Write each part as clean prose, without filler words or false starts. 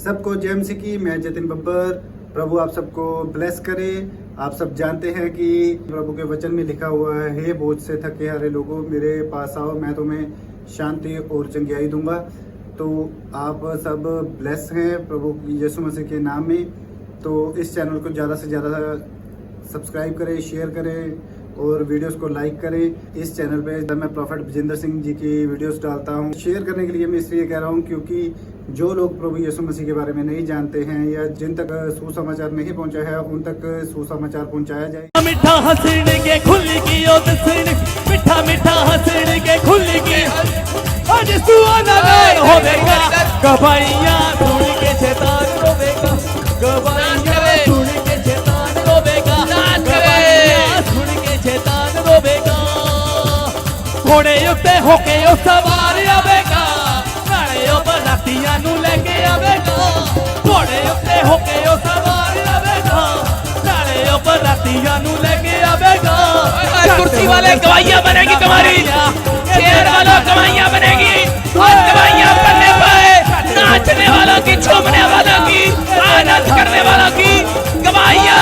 सबको जय मसीह की। मैं जतिन बब्बर। प्रभु आप सबको ब्लेस करे। आप सब जानते हैं कि प्रभु के वचन में लिखा हुआ है, हे बोझ से थके हारे लोगों मेरे पास आओ, मैं तुम्हें शांति और चंगियाई दूंगा। तो आप सब ब्लेस हैं प्रभु यीशु मसीह के नाम में। तो इस चैनल को ज़्यादा से ज़्यादा सब्सक्राइब करें, शेयर करें और वीडियोस को लाइक करें। इस चैनल पे जब मैं प्रॉफेट विजेंद्र सिंह जी की वीडियोस डालता हूँ, शेयर करने के लिए मैं इसलिए कह रहा हूँ क्योंकि जो लोग प्रभु यीशु मसीह के बारे में नहीं जानते हैं या जिन तक सुसमाचार नहीं पहुँचा है, उन तक सुसमाचार पहुँचाया जाए। मिठा हंसण के खुल की ओ दसण, मिठा मिठा हंसण के खुल की आज सुहाना गान होवेगा। गवाइयां सुन के शैतान रोवेगा, गवाइयां सुन के शैतान रोवेगा, गवाइयां सुन के शैतान रोवेगा। घोड़े उत्ते होके ओ सवार आवेगा, नाले ओ बरातियां नु लेके आवेगा। घोड़े उत्ते होके ओ सवार आवेगा, नाले ओ बरातियां नु लेके आवेगा। कुर्सी वाले गवाइयां बनेगी तुम्हारी, चेयर वालों गवाइयां बनेगी और गवाइयां बनने पाए नाचने वालों की, झूमने वालों की, आनंद करने वालों की गवाइयां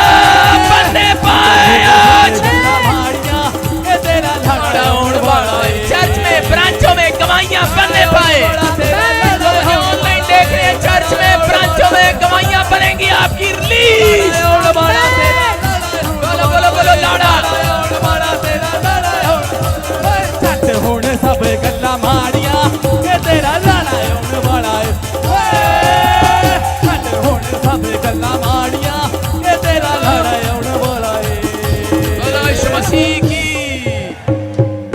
बनने पाए। आज चर्च में ब्रांचों में गवाइयां बनने पाए। ऑनलाइन देख रहे हैं, चर्च में ब्रांचों में गवाइयां बनेंगी आपकी रिलीज। बोलो बोलो बोलो लाड़ा हुण सब गल्ला माड़िया के तेरा लाड़ा होने वाला है। हुण सब गल्ला माड़िया के तेरा लाड़ा होने वाला है। बोलो यीशु मसीह की।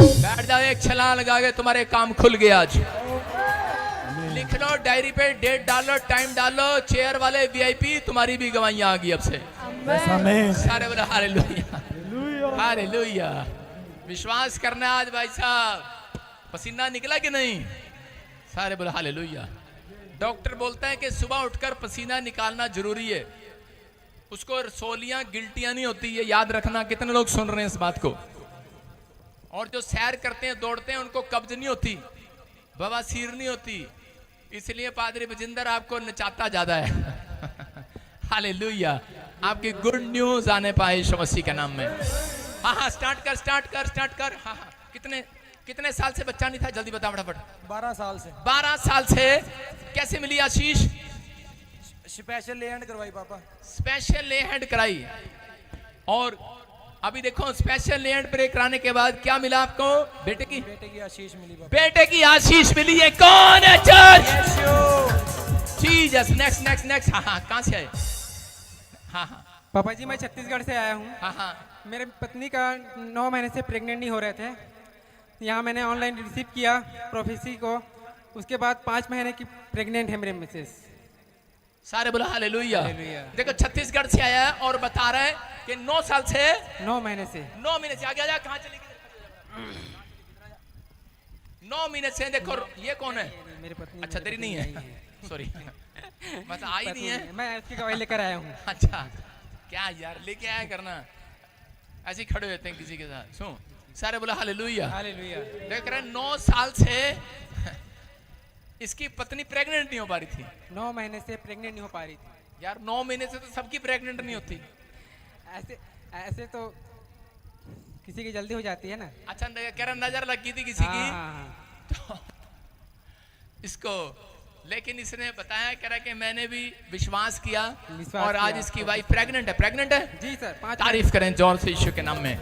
बैठ जाओ, एक छलांग लगा के तुम्हारे काम खुल गया। आज लिख लो डायरी पे, डेट डालो, टाइम डालो। चेयर वाले वीआईपी तुम्हारी भी गवाइयां आ गई अब से। सारे बोलो हालेलुया हालेलुया। विश्वास करना आज भाई साहब, पसीना निकला कि नहीं? सारे बोलो हालेलुया। डॉक्टर बोलता है कि सुबह उठकर पसीना निकालना जरूरी है, उसको रसोलियां गिल्टियां नहीं होती। ये याद रखना। कितने लोग सुन रहे हैं इस बात को? और जो सैर करते हैं, दौड़ते हैं, उनको कब्ज नहीं होती, बवासीर नहीं होती। इसलिए पादरी विजेंद्र आपको नचाता ज्यादा है। हालेलुया। आपकी गुड न्यूज आने पाए यीशु मसीह के नाम में। हाँ हाँ, स्टार्ट कर स्टार्ट कर स्टार्ट कर। हाँ हाँ, कितने साल से बच्चा नहीं था? जल्दी बता फटाफट। 12 साल से। 12 साल से। कैसे मिली आशीष? स्पेशल ले हैंड करवाई पापा। स्पेशल ले हैंड कराई। और अभी देखो, स्पेशल ले हैंड प्रे कराने के बाद क्या मिला आपको? बेटे की आशीष मिली पापा। बेटे की आशीष मिली है। कौन है church? Jesus. Next next next. हाँ हाँ, कहाँ से आए? हाँ हाँ पापा जी, मैं छत्तीसगढ़ से आया हूँ। हाँ हाँ। मेरे पत्नी का 9 महीने से प्रेग्नेंट नहीं हो रहे थे। यहाँ मैंने ऑनलाइन रिसीव किया प्रोफेसी को। उसके बाद 5 महीने की प्रेग्नेंट है मेरे मिसेस। सारे बोला हालेलुया। देखो, छत्तीसगढ़ से आया है और बता रहा है कि 9 साल से 9 महीने से 9 महीने से आगे जा। कहाँ चली गई? 9 महीने से। देखो, ये कौन है? मेरी पत्नी। अच्छा, तेरी नहीं है, सॉरी। मतलब आई नहीं है। मैं इसकी गवाही लेकर आया हूँ। अच्छा, क्या यार लेके आया करना, ऐसे ही खड़े होते हैं किसी के साथ। सुन, सारे बोला हालेलुया हालेलुया। देख रहे हैं, 9 साल से इसकी पत्नी प्रेग्नेंट नहीं हो पा रही थी। 9 महीने से प्रेग्नेंट नहीं हो पा रही थी। यार 9 महीने से तो सबकी प्रेग्नेंट नहीं होती। ऐसे तो किसी की जल्दी हो जाती है ना। अच्छा, कह रहा नजर लगी थी किसी की। तो इसको, लेकिन इसने बताया, कह रहा कि मैंने भी विश्वास किया और आज इसकी वाइफ प्रेग्नेंट है। प्रेग्नेंट है जी सर। 5 तारीफ करें जोर से यीशु के नाम में।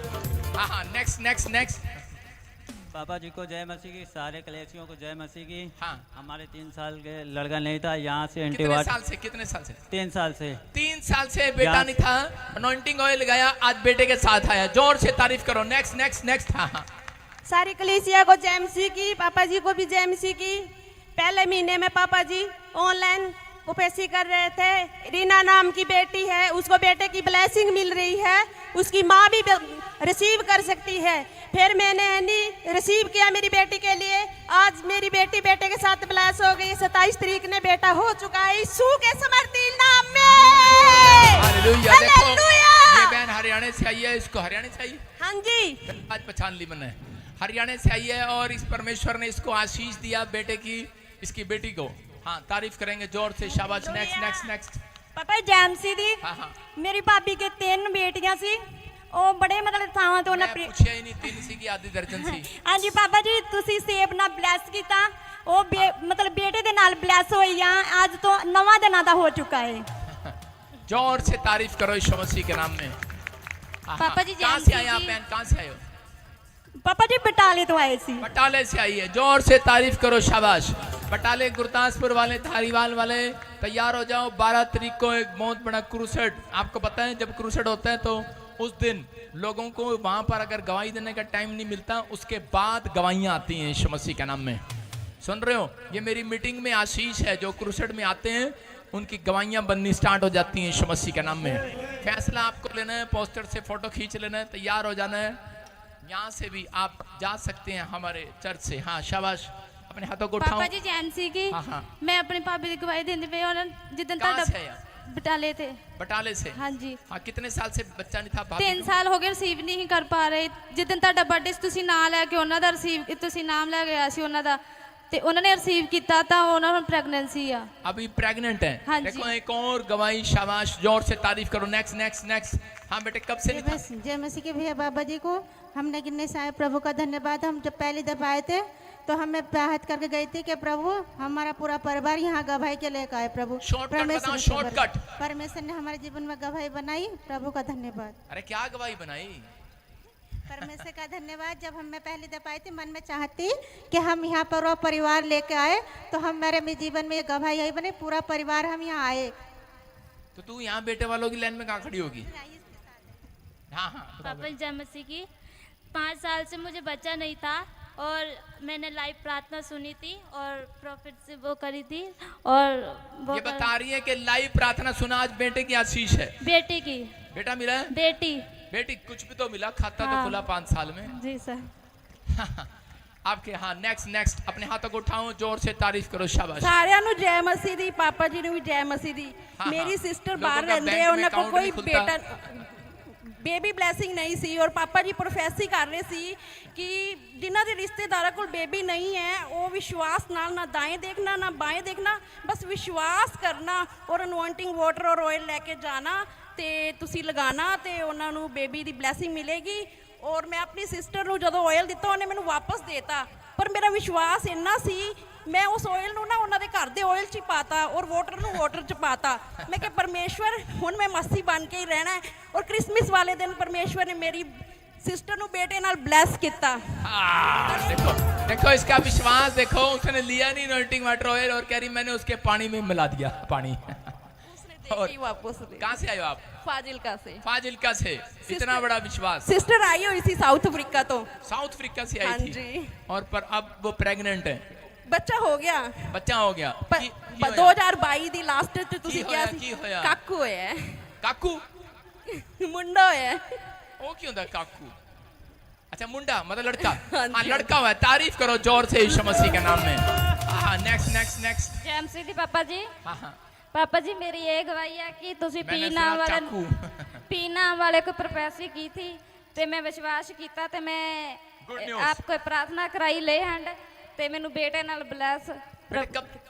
हाँ हाँ, नेक्स्ट नेक्स्ट नेक्स्ट। पापा जी को जय मसीह की, सारे कलेसियों को जय मसीह की। हाँ। हमारे 3 साल के लड़का नहीं था, यहाँ से कितने साल से? कितने साल से? 3 साल से। 3 साल से बेटा नहीं था, अनॉइंटिंग ऑयल लगाया, आज बेटे के साथ आया। जोर से तारीफ करो। Next next next. हाँ हाँ। सारी कलीसिया को जय मसीह की, पापा जी को भी जय मसीह की। पहले महीने में पापा जी ऑनलाइन ओपेसी कर रहे थे। रीना नाम की बेटी है, उसको बेटे की ब्लेसिंग मिल रही है, उसकी माँ भी रिसीव कर सकती है। फिर मैंने रिसीव किया मेरी बेटी के लिए। आज मेरी बेटी बेटे के साथ ब्लेस हो गई। 27 तारीख ने बेटा हो चुका है यीशु के समर्थी नाम में। हालेलुया। ये बहन हरियाणा से आई है। इसको हरियाणा से आई? हाँ जी, आज पहचान ली मैंने। हरियाणा से आई है और इस परमेश्वर ने इसको आशीष दिया बेटे की, इसकी बेटी को। हाँ तारीफ करेंगे जोर से, शाबाश। Next next next. ਪਾਪਾ ਜੈਮਸੀ ਦੀ हाँ हाँ ਮੇਰੀ ਭਾਬੀ ਕੇ 3 ਬੇਟੀਆਂ ਸੀ ਉਹ ਬੜੇ ਮਤਲਬ ਥਾਵਾਂ ਤੋਂ ਉਹਨਾਂ मैं पूछा ही नहीं, 3 सी की आधी दर्जन सी। ਹਾਂਜੀ ਪਾਪਾ ਜੀ ਤੁਸੀਂ ਸੇਬ ਨਾਲ ਬਲੈਸ ਕੀਤਾ ਉਹ ਮਤਲਬ ਬੇਟੇ ਦੇ ਨਾਲ ਬਲੈਸ ਹੋਈ ਆ ਅੱਜ ਤੋਂ 9 ਦਿਨਾਂ ਦਾ ਹੋ ਚੁੱਕਾ ਹੈ जोर से तारीफ करो यीशु मसीह के नाम में। हाँ, पापा हाँ। जी, कहाँ जैमसी से आए आप जी। बहन, कहाँ से आए हो? ਪਾਪਾ ਜੀ ਬਟਾਲੇ ਤੋਂ ਆਏ ਸੀ बटाले से आई है, जोर से तारीफ करो, शाबाश। बटाले गुरदासपुर वाले, धारीवाल वाले तैयार हो जाओ। 12 तारीख को एक बहुत बड़ा क्रूसेड, आपको पता है जब क्रूसेड होता है तो उस दिन लोगों को वहां पर अगर गवाही देने का टाइम नहीं मिलता, उसके बाद गवाहियां आती हैं यीशु मसीह के नाम में। सुन रहे हो? ये मेरी मीटिंग में आशीष है, जो क्रूसेड में आते हैं उनकी गवाहियां बननी स्टार्ट हो जाती हैं यीशु मसीह के नाम में। फैसला आपको लेना है, पोस्टर से फोटो खींच लेना है, तैयार हो जाना है। यहाँ से भी आप जा सकते हैं हमारे चर्च से। हाँ शाबाश, अपने हाथों को उठाओ। ਪਾਪਾ ਜੀ ਜੈਮਸੀ ਕੀ हाँ हाँ ਮੈਂ ਆਪਣੀ ਭਾਬੀ ਦੀ ਗਵਾਹੀ ਦਿੰਦੀ ਪਈ ਉਹਨਾਂ ਜਿੱਦਨ कहाँ से ਤੁਹਾਡਾ आए आप? ਬਟਾਲੇ ਤੇ बटाले से। ਹਾਂਜੀ हाँ कितने साल से बच्चा नहीं था भाभी 3 को? ਸਾਲ ਹੋ ਗਏ ਰਿਸੀਵ ਨਹੀਂ ਕਰ ਪਾ ਰਹੇ ਜਿੱਦਨ ਤੁਹਾਡਾ ਬਰਥਡੇ ਸੀ ਤੁਸੀਂ ਨਾਂ ਲੈ ਕੇ ਉਹਨਾਂ ਦਾ ਰਿਸੀਵ ਤੁਸੀਂ ਨਾਮ ਲੈ ਕੇ ਆਇਆ ਸੀ ਉਹਨਾਂ ਦਾ ਤੇ ਉਹਨਾਂ ਨੇ ਰਿਸੀਵ ਕੀਤਾ ਤਾਂ ਉਹਨਾਂ ਨੂੰ ਪ੍ਰੈਗਨੈਂਸੀ ਆ अभी प्रेग्नेंट है। हाँ जी। देखो एक और गवाही, शाबाश, जोर से तारीफ करो। Next next next. हाँ बेटे कब से नहीं था? जय मसीह के भैया बाबा जी को हमने गिनने से आए, प्रभु का धन्यवाद। हम जब पहली दफा आए थे तो हमें प्राहत करके गई थी कि प्रभु हमारा पूरा परिवार यहाँ गवाही के लेकर आए। प्रभु शॉर्टकट बताओ, शॉर्टकट। परमेश्वर ने हमारे जीवन में गवाही बनाई, प्रभु का धन्यवाद। अरे क्या गवाही बनाई? परमेश्वर का धन्यवाद। जब हम मैं पहली दफा आई थी मन में चाहती कि हम यहाँ पर वो परिवार लेके आए तो हमारे जीवन में ये गवाही यही बने, पूरा परिवार हम यहाँ आए। तो तू यहाँ बेटे वालों की लाइन में कहाँ खड़ी होगी? हाँ हाँ बताओ पापा जय मसीह की 5 साल से मुझे बच्चा नहीं था और मैंने लाइव प्रार्थना सुनी थी और प्रॉफिट से वो करी थी और वो ये बता रही है कि लाइव प्रार्थना सुना, आज बेटे की आशीष है। बेटे की बेटा मिला है? बेटी बेटी कुछ भी तो मिला, खाता तो हाँ। खुला 5 साल में। जी सर। आपके हाँ नेक्स्ट नेक्स्ट। अपने हाथों को उठाओ, जोर से तारीफ करो, शाबाश। ਸਾਰਿਆਂ ਨੂੰ ਜੈ ਮਸੀਹ ਦੀ ਪਾਪਾ ਜੀ ਨੂੰ ਵੀ ਜੈ ਮਸੀਹ ਦੀ हाँ, ਮੇਰੀ हाँ। ਸਿਸਟਰ लोगों ਬਾਹਰ का ਰਹਿੰਦੇ बैंक ਆ में ਉਹਨਾਂ ਕੋਲ account ਕੋਈ नहीं खुलता। ਬੇਟਾ ਬੇਬੀ ਬਲੇਸਿੰਗ ਨਹੀਂ ਸੀ ਔਰ ਪਾਪਾ ਜੀ ਪ੍ਰੋਫੈਸੀ ਕਰ ਰਹੇ ਸੀ ਕਿ ਜਿਨ੍ਹਾਂ ਦੇ ਰਿਸ਼ਤੇਦਾਰਾਂ ਕੋਲ ਬੇਬੀ ਨਹੀਂ ਹੈ ਉਹ ਵਿਸ਼ਵਾਸ ਨਾਲ ਨਾ ਦਾएं ਦੇਖਣਾ ਨਾ ਬਾएं ਦੇਖਣਾ, ਬਸ ਵਿਸ਼ਵਾਸ ਕਰਨਾ ਔਰ ਅਨੋਇੰਟਿੰਗ ਵਾਟਰ ਔਰ ਆਇਲ ਲੈ ਕੇ ਜਾਣਾ ਤੇ ਤੁਸੀਂ ਲਗਾਣਾ ਤੇ ਉਹਨਾਂ ਨੂੰ ਬੇਬੀ ਦੀ ਬਲੇਸਿੰਗ ਮਿਲੇਗੀ। ਔਰ ਮੈਂ ਆਪਣੀ ਸਿਸਟਰ ਨੂੰ ਜਦੋਂ ਆਇਲ ਦਿੱਤਾ ਉਹਨੇ ਮੈਨੂੰ ਵਾਪਸ ਦੇਤਾ, ਪਰ ਮੇਰਾ ਵਿਸ਼ਵਾਸ ਇੰਨਾ ਸੀ ਮੈਂ ਉਸ ਆਇਲ ਨੂੰ ਨਾ ਉਹਨਾਂ ਦੇ ਘਰ ਦੇ ਆਇਲ 'ਚ ਹੀ ਪਾਤਾ ਔਰ ਵਾਟਰ ਨੂੰ ਵਾਟਰ 'ਚ ਪਾਤਾ। ਮੈਂ ਕਿਹਾ ਪਰਮੇਸ਼ਵਰ ਹੁਣ ਮੈਂ ਮਾਸੀ ਬਣ ਕੇ ਹੀ ਰਹਿਣਾ ਹੈ। ਔਰ ਕ੍ਰਿਸਮਸ ਵਾਲੇ ਦਿਨ ਪਰਮੇਸ਼ਵਰ ਨੇ ਮੇਰੀ सिस्टर नु बेटे नाल ब्लेस किता। देखो देखो इसका विश्वास देखो, उसने लिया नहीं अनॉइंटिंग वाटर ऑयल और कह रही मैंने उसके पानी में मिला दिया पानी। और वापस कहाँ से आए हो आप? फाजिलका से। फाजिलका से। इतना बड़ा विश्वास। सिस्टर आई हुई थी साउथ अफ्रीका तो। साउथ अफ्रीका से आई थी। जी। और पर अब वो प्रेग्नेंट है। बच्चा हो गया। बच्चा हो गया। 2022 ਦੀ ਲਾਸਟ ਚ ਤੁਸੀਂ ਕਿਹਾ ਸੀ ਕਾਕੂ ਹੋਇਆ। ਕਾਕੂ ਮੁੰਡਾ ਹੋਇਆ। वो क्यों था काकू? अच्छा मुंडा मतलब लड़का। हाँ लड़का हुआ है। तारीफ करो जोर से यीशु मसीह के नाम में। हाँ नेक्स्ट नेक्स्ट नेक्स्ट। जय मसीह दी पापा जी। हाँ हाँ पापा जी मेरी ये गवाही है कि तुसी पीना वाले को प्रोफेसी की थी ते मैं विश्वास किया ते मैं आपको प्रार्थना कराई ले हैंड ते मैनू बेटे नाल ब्लेस।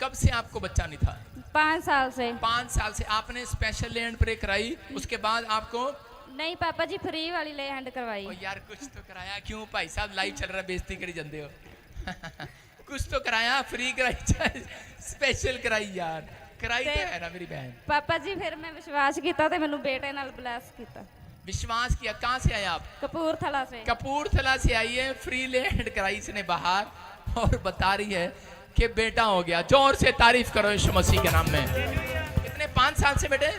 कब से आपको बच्चा नहीं था? 5 साल से। 5 साल से आपने स्पेशल लैंड प्रे कराई, उसके बाद आपको नहीं पापा जी फ्री वाली ले हैंड करवाई। ओ यार कुछ तो कराया, क्यों भाई साहब लाइव चल रहा है बेइज्जती करी जाते हो। कुछ तो कराया, फ्री कराई स्पेशल कराई यार, कराई तो है ना मेरी बहन। पापा जी फिर मैं विश्वास किया ते मैनू बेटे नाल ब्लेस किया। विश्वास किया। कहाँ से आए आप? कपूरथला से। कपूरथला से आई है, फ्री लैंड कराई इसने बाहर और बता रही है कि बेटा हो गया। जोर से तारीफ करो यीशु मसीह के नाम में। कितने 5 साल से बेटे?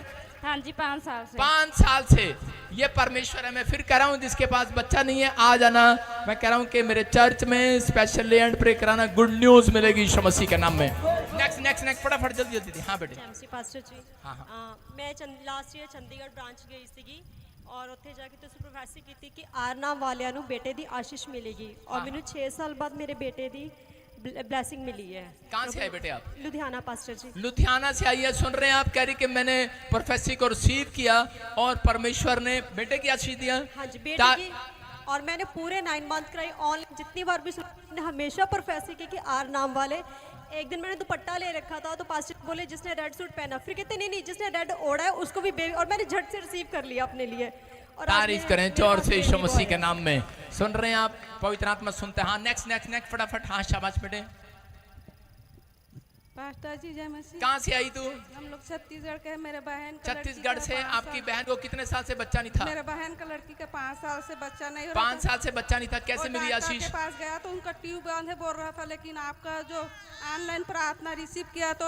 हाँ जी 5 साल से। 5 साल से ये परमेश्वर है। मैं फिर कह रहा हूँ जिसके पास बच्चा नहीं है आ जाना। मैं कह रहा हूँ कि मेरे चर्च में स्पेशल लैंड प्रे कराना, गुड न्यूज मिलेगी यीशु मसीह के नाम में। नेक्स्ट नेक्स्ट नेक्स्ट फटाफट जल्दी जल्दी। हाँ बेटे। ਪਾਸਟਰ ਜੀ हाँ हाँ ਮੈਂ ਲਾਸਟ ਈਅਰ ਚੰਡੀਗੜ੍ਹ ਬ੍ਰਾਂਚ ਗਈ ਸੀਗੀ ਔਰ ਉੱਥੇ ਜਾ ਕੇ ਤੁਸੀਂ ਪ੍ਰੋਫੈਸੀ ਕੀਤੀ ਕਿ ਆਰਨਾਮ ਵਾਲਿਆਂ ਨੂੰ ਬੇਟੇ ਦੀ ਆਸ਼ੀਸ਼ ਮਿਲੇਗੀ ਔਰ ਮੈਨੂੰ 6 ਸਾਲ ਬਾਅਦ ਮੇਰੇ ਬੇਟੇ ਦੀ ब्लेसिंग मिली है। कहाँ से आए बेटे आप? लुधियाना पास्टर जी। लुधियाना से आई है। सुन रहे हैं आप? कह रही कि मैंने प्रोफेसी को रिसीव किया और परमेश्वर ने बेटे की आशीष दिया। हाँ जी बेटे की। और मैंने पूरे 9 मंथ कराई ऑनलाइन जितनी बार भी हमेशा प्रोफेसी की कि आर नाम वाले एक दिन मैंने दुपट्टा ले रखा था तो पास्टर बोले जिसने रेड सूट पहना, फिर कहते नहीं नहीं जिसने रेड ओढ़ा है उसको भी बेबी, और मैंने झट से रिसीव कर लिया अपने लिए। और आज तारीफ मेरे- करें मेरे जोर पास से baby यीशु boy मसीह के है। नाम में। सुन रहे हैं आप, पवित्र आत्मा सुनते हैं। हाँ, नेक्स्ट नेक्स्ट नेक्स्ट फटाफट। हाँ, शाबाश बेटे। पास्टर जी जय मसीह। कहाँ से आई तू? हम लोग छत्तीसगढ़ के हैं। मेरे बहन का छत्तीसगढ़ से। आपकी बहन को कितने साल से बच्चा नहीं था? मेरे बहन का लड़की का 5 साल से बच्चा नहीं हो 5 साल से बच्चा नहीं था। कैसे और मिली डॉक्टर आशीष? के पास गया तो उनका ट्यूब बांधे बोल रहा था, लेकिन आपका जो ऑनलाइन प्रार्थना रिसीव किया तो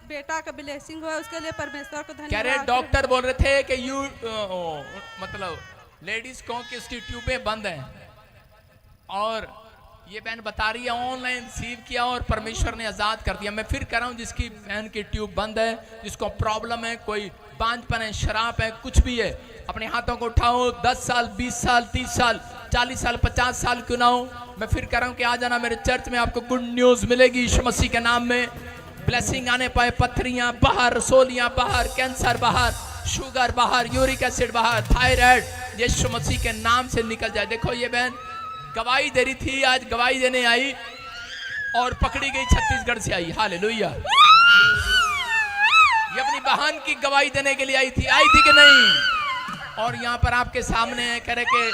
बेटा का ब्लेसिंग हुआ, उसके लिए परमेश्वर को कह रहे धन्यवाद। डॉक्टर बोल रहे थे कि मतलब लेडीज को कि उसकी ट्यूबें बंद हैं, और ये बहन बता रही है ऑनलाइन रिसीव किया और परमेश्वर ने आजाद कर दिया। मैं फिर कह रहा हूँ, जिसकी बहन की ट्यूब बंद है, जिसको प्रॉब्लम है, कोई बांझपन है, शराब है, कुछ भी है, अपने हाथों को उठाओ। 10 साल 20 साल 30 साल 40 साल 50 साल क्यों ना हो, मैं फिर कह रहा हूँ कि आ जाना मेरे चर्च में, आपको गुड न्यूज मिलेगी यीशु मसीह के नाम में। ब्लेसिंग आने पाए, पत्थरियां बाहर, रसोलियां बाहर, कैंसर बाहर, शुगर बाहर, यूरिक एसिड बाहर, थायराइड यीशु मसीह के नाम से निकल जाए। देखो ये बहन गवाही दे रही थी, आज गवाही देने आई और पकड़ी गई, छत्तीसगढ़ से आई। हालेलुया। ये अपनी बहन की गवाही देने के लिए आई थी कि नहीं? और यहाँ पर आपके सामने है, कह रहे कि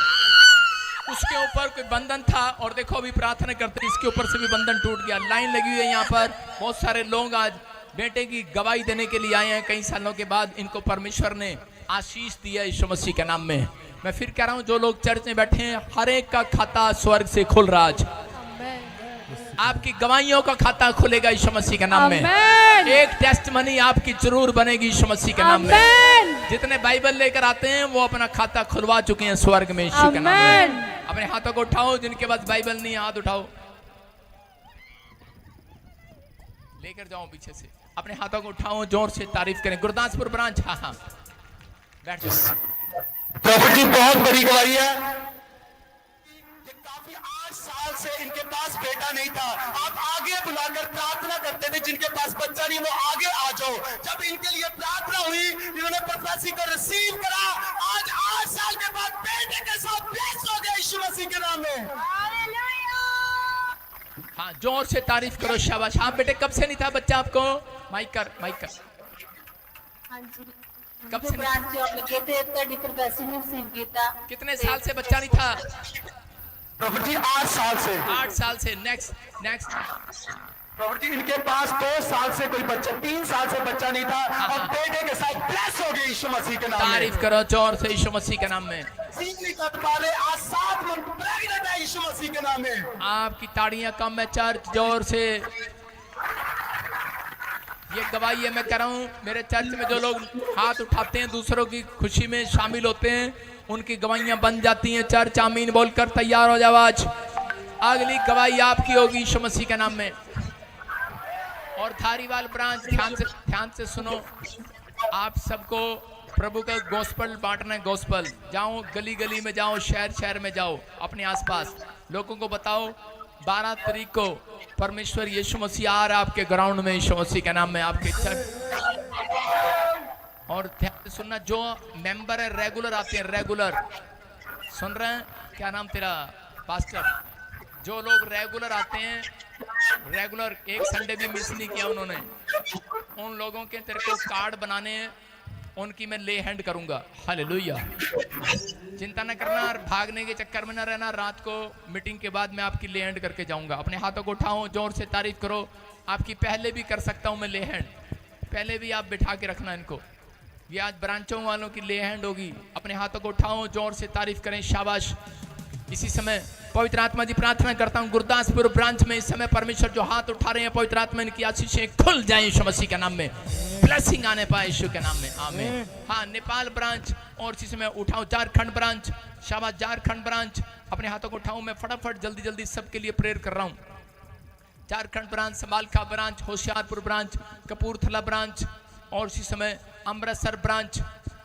उसके ऊपर कोई बंधन था, और देखो अभी प्रार्थना करते इसके ऊपर से भी बंधन टूट गया। लाइन लगी हुई है यहाँ पर, बहुत सारे लोग आज बेटे की गवाही देने के लिए आए हैं। कई सालों के बाद इनको परमेश्वर ने आशीष दिया यीशु मसीह के नाम में। मैं फिर कह रहा हूं, जो लोग चर्च में बैठे हैं, हर एक का खाता स्वर्ग से खुल रहा आज। आपकी गवाहियों का खाता खुलेगा यीशु मसीह के नाम में। एक टेस्ट मनी आपकी जरूर बनेगी यीशु मसीह के नाम में। जितने बाइबल लेकर आते हैं वो अपना खाता खुलवा चुके हैं स्वर्ग में यीशु के नाम में। अपने हाथों को उठाओ, जिनके पास बाइबल नहीं है हाथ उठाओ, लेकर जाओ पीछे से। अपने हाथों को उठाओ, जोर से तारीफ करें। गुरदासपुर ब्रांच। हाँ हाँ, बैठ जाओ। प्रॉपर्टी बहुत बड़ी गवाही है। काफी 8 साल से इनके पास बेटा नहीं था। आप आगे बुलाकर प्रार्थना करते थे, जिनके पास बच्चा नहीं वो आगे आ जाओ। जब इनके लिए प्रार्थना हुई, इन्होंने प्रोफेसी को रिसीव करा। आज 8 साल के बाद बेटे के साथ ब्लेस हो गए यीशु मसीह के नाम में। हाँ, जोर से तारीफ करो, शाबाश। हाँ बेटे, कब से नहीं था बच्चा आपको? माइक कर, माइक कर। कब से कितने साल से बच्चा नहीं था? प्रॉपर्टी 8 साल से। 8 साल से। Next next. प्रॉपर्टी इनके पास 2 साल से कोई बच्चा, 3 साल से बच्चा नहीं था, और बेटे के साथ ब्लेस हो गए यीशु मसीह के नाम में। तारीफ करो जोर से यीशु मसीह के नाम में। सीख नहीं कर पा रहे, आज 7 मंथ प्रेग्नेंट है यीशु मसीह के नाम में। आपकी ताड़ियां कम है चर्च, जोर से। ये गवाही है, मैं कह रहा हूँ, मेरे चर्च में जो लोग हाथ उठाते हैं, दूसरों की खुशी में शामिल होते हैं, उनकी गवाहियां बन जाती हैं। चर्च आमीन बोलकर तैयार हो जाओ। आज अगली गवाही आपकी होगी यीशु मसीह के नाम में। और धारीवाल ब्रांच, ध्यान से सुनो। आप सबको प्रभु का गॉस्पेल बांटना है। गॉस्पेल जाओ, गली गली में जाओ, शहर शहर में जाओ, अपने आसपास लोगों को बताओ 12 तारीख को परमेश्वर यीशु मसीह आ रहा है आपके ग्राउंड में यीशु मसीह के नाम में, आपके चर्च। और ध्यान से सुनना, जो मेंबर है रेगुलर आते हैं, रेगुलर सुन रहे हैं? क्या नाम तेरा पास्टर? जो लोग रेगुलर आते हैं, रेगुलर एक संडे भी मिस नहीं किया उन्होंने, उन लोगों के तेरे को कार्ड बनाने हैं, उनकी मैं ले हैंड करूंगा। हालेलुया। चिंता न करना, भागने के चक्कर में न रहना। रात को मीटिंग के बाद मैं आपकी ले हैंड करके जाऊंगा। अपने हाथों को उठाओ, जोर से तारीफ करो। आपकी पहले भी कर सकता हूं मैं ले हैंड, पहले भी आप बिठा के रखना इनको। ये आज ब्रांचों वालों की ले हैंड होगी। अपने हाथों को उठाओ, जोर से तारीफ करें, शाबाश। इसी समय पवित्र आत्मा जी प्रार्थना करता हूं, गुरदासपुर ब्रांच में इस समय परमेश्वर जो हाथ उठा रहे हैं, पवित्र आत्मा इनकी आशीषें खुल जाए यीशु मसीह के नाम में, ब्लेसिंग आने पाए यीशु के नाम में, आमीन। हाँ, नेपाल ब्रांच, और इसी समय उठाओ झारखंड ब्रांच, शाबाश। झारखंड ब्रांच, अपने हाथों को उठाओ। मैं फटाफट जल्दी जल्दी सबके लिए प्रेयर कर रहा हूं। Jharkhand branch, Samalkha branch, Hoshiarpur branch, Kapurthala branch, और इसी समय अमृतसर ब्रांच,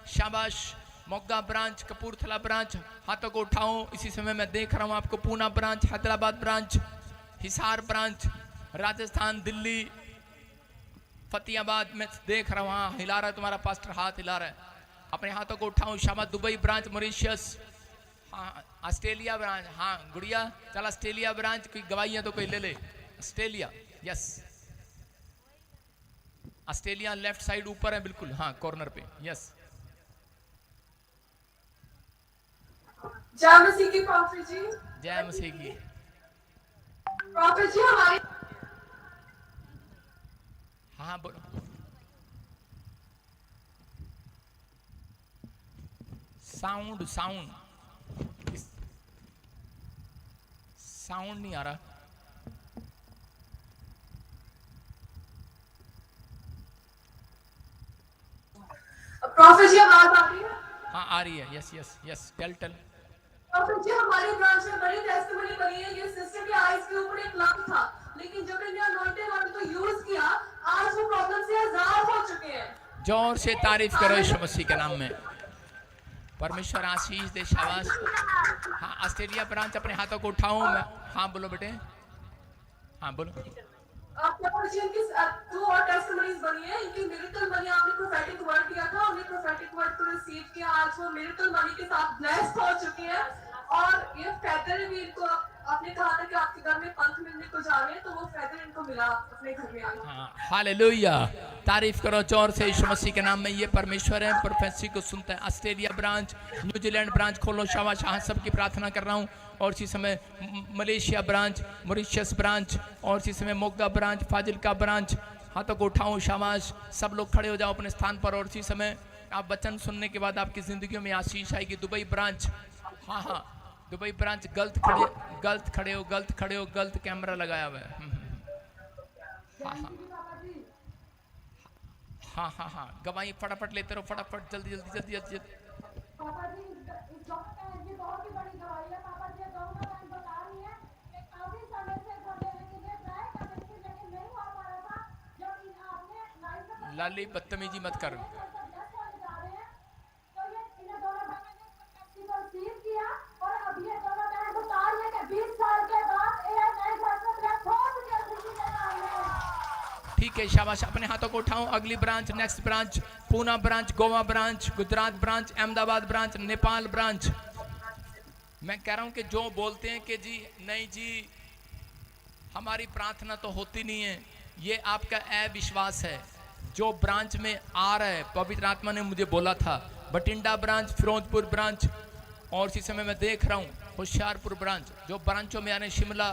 शाबाश। मोगा ब्रांच, कपूरथला ब्रांच, हाथों को उठाओ। इसी समय मैं देख रहा हूं आपको Poona branch, Hyderabad branch, Hisar branch, Rajasthan, Delhi, Fatehabad में देख रहा हूं। हाँ, हिला रहा है तुम्हारा पास्टर, हाथ हिला रहा है। अपने हाथों को उठाओ, शाबाश। दुबई ब्रांच, मॉरिशस, हाँ, ऑस्ट्रेलिया ब्रांच, हाँ गुड़िया चल ऑस्ट्रेलिया ब्रांच, कोई गवाहियां तो कोई ले ले। Australia, yes. Australia left side ऊपर है बिल्कुल, हाँ कॉर्नर पे, यस। जय मसीह की प्रॉफिट जी। जय मसीह की। प्रॉफिट जी हमारी, हाँ बोलो। साउंड साउंड साउंड नहीं आ रहा। प्रॉफिट जी आवाज आ रही है? हाँ आ रही है, yes yes yes, tell tell. Profit जी हमारी ब्रांच में बड़ी टेस्टिमनी बनी है। ये सिस्टर के आईज के ऊपर एक लग था, लेकिन जब इन्हें अनॉइंटेड ऑयल को यूज किया, आज वो प्रॉब्लम से आजाद हो चुके हैं। जोर से तारीफ करो यीशु मसीह के नाम में। परमेश्वर आशीष दे, शाबाश। हाँ ऑस्ट्रेलिया ब्रांच अपने हाथों को उठाऊं मैं, हाँ बोलो बेटे, हाँ बोलो। इनकी 2 और टेस्टिमनीज बनी है, इनकी मिरेकल मनी, आपने प्रोफेटिक वर्ड दिया था, उन्हें प्रोफेटिक वर्ड को रिसीव किया, आज वो मिरेकल मनी के साथ ब्लेस्ड हो चुके हैं। और ये फेदर भी इनको, आपने कहा था कि आपके घर में पंख मिलने को जा रहे हैं, तो वो फेदर इनको मिला अपने घर में आके। हाँ हालेलुया, तारीफ करो जोर से यीशु मसीह के नाम में। ये परमेश्वर है, प्रोफेसी को सुनता है। ऑस्ट्रेलिया ब्रांच, न्यूजीलैंड ब्रांच खोलो, शाबाश। हाँ सबकी प्रार्थना कर रहा हूँ। और इसी समय मलेशिया ब्रांच, मॉरिशस ब्रांच, और इसी समय मोगा ब्रांच, फाजिल्का ब्रांच, हाथों को उठाऊं, शाबाश। सब लोग खड़े हो जाओ अपने स्थान पर। और इसी समय आप वचन सुनने के बाद आपकी जिंदगियों में आशीष आएगी। दुबई ब्रांच, हाँ हाँ दुबई ब्रांच, गलत खड़े हो, गलत कैमरा लगाया हुआ है। हाँ हाँ हाँ गवाही फटाफट लेते रहो, फटाफट, जल्दी जल्दी जल्दी जल्दी, जल्दी। लाली बदतमीजी मत कर। ठीक है शाबाश, अपने हाथों को उठाओ। अगली branch, next branch, Poona branch, Goa branch, Gujarat branch, Ahmedabad branch, Nepal branch. मैं कह रहा हूं कि जो बोलते हैं कि जी नहीं जी हमारी प्रार्थना तो होती नहीं है, ये आपका अविश्वास है। जो ब्रांच में आ रहा है, पवित्र आत्मा ने मुझे बोला था, बटिंडा ब्रांच, फिरोजपुर ब्रांच, और इसी समय मैं देख रहा हूँ होशियारपुर ब्रांच। जो ब्रांचों में आ रहे हैं, शिमला,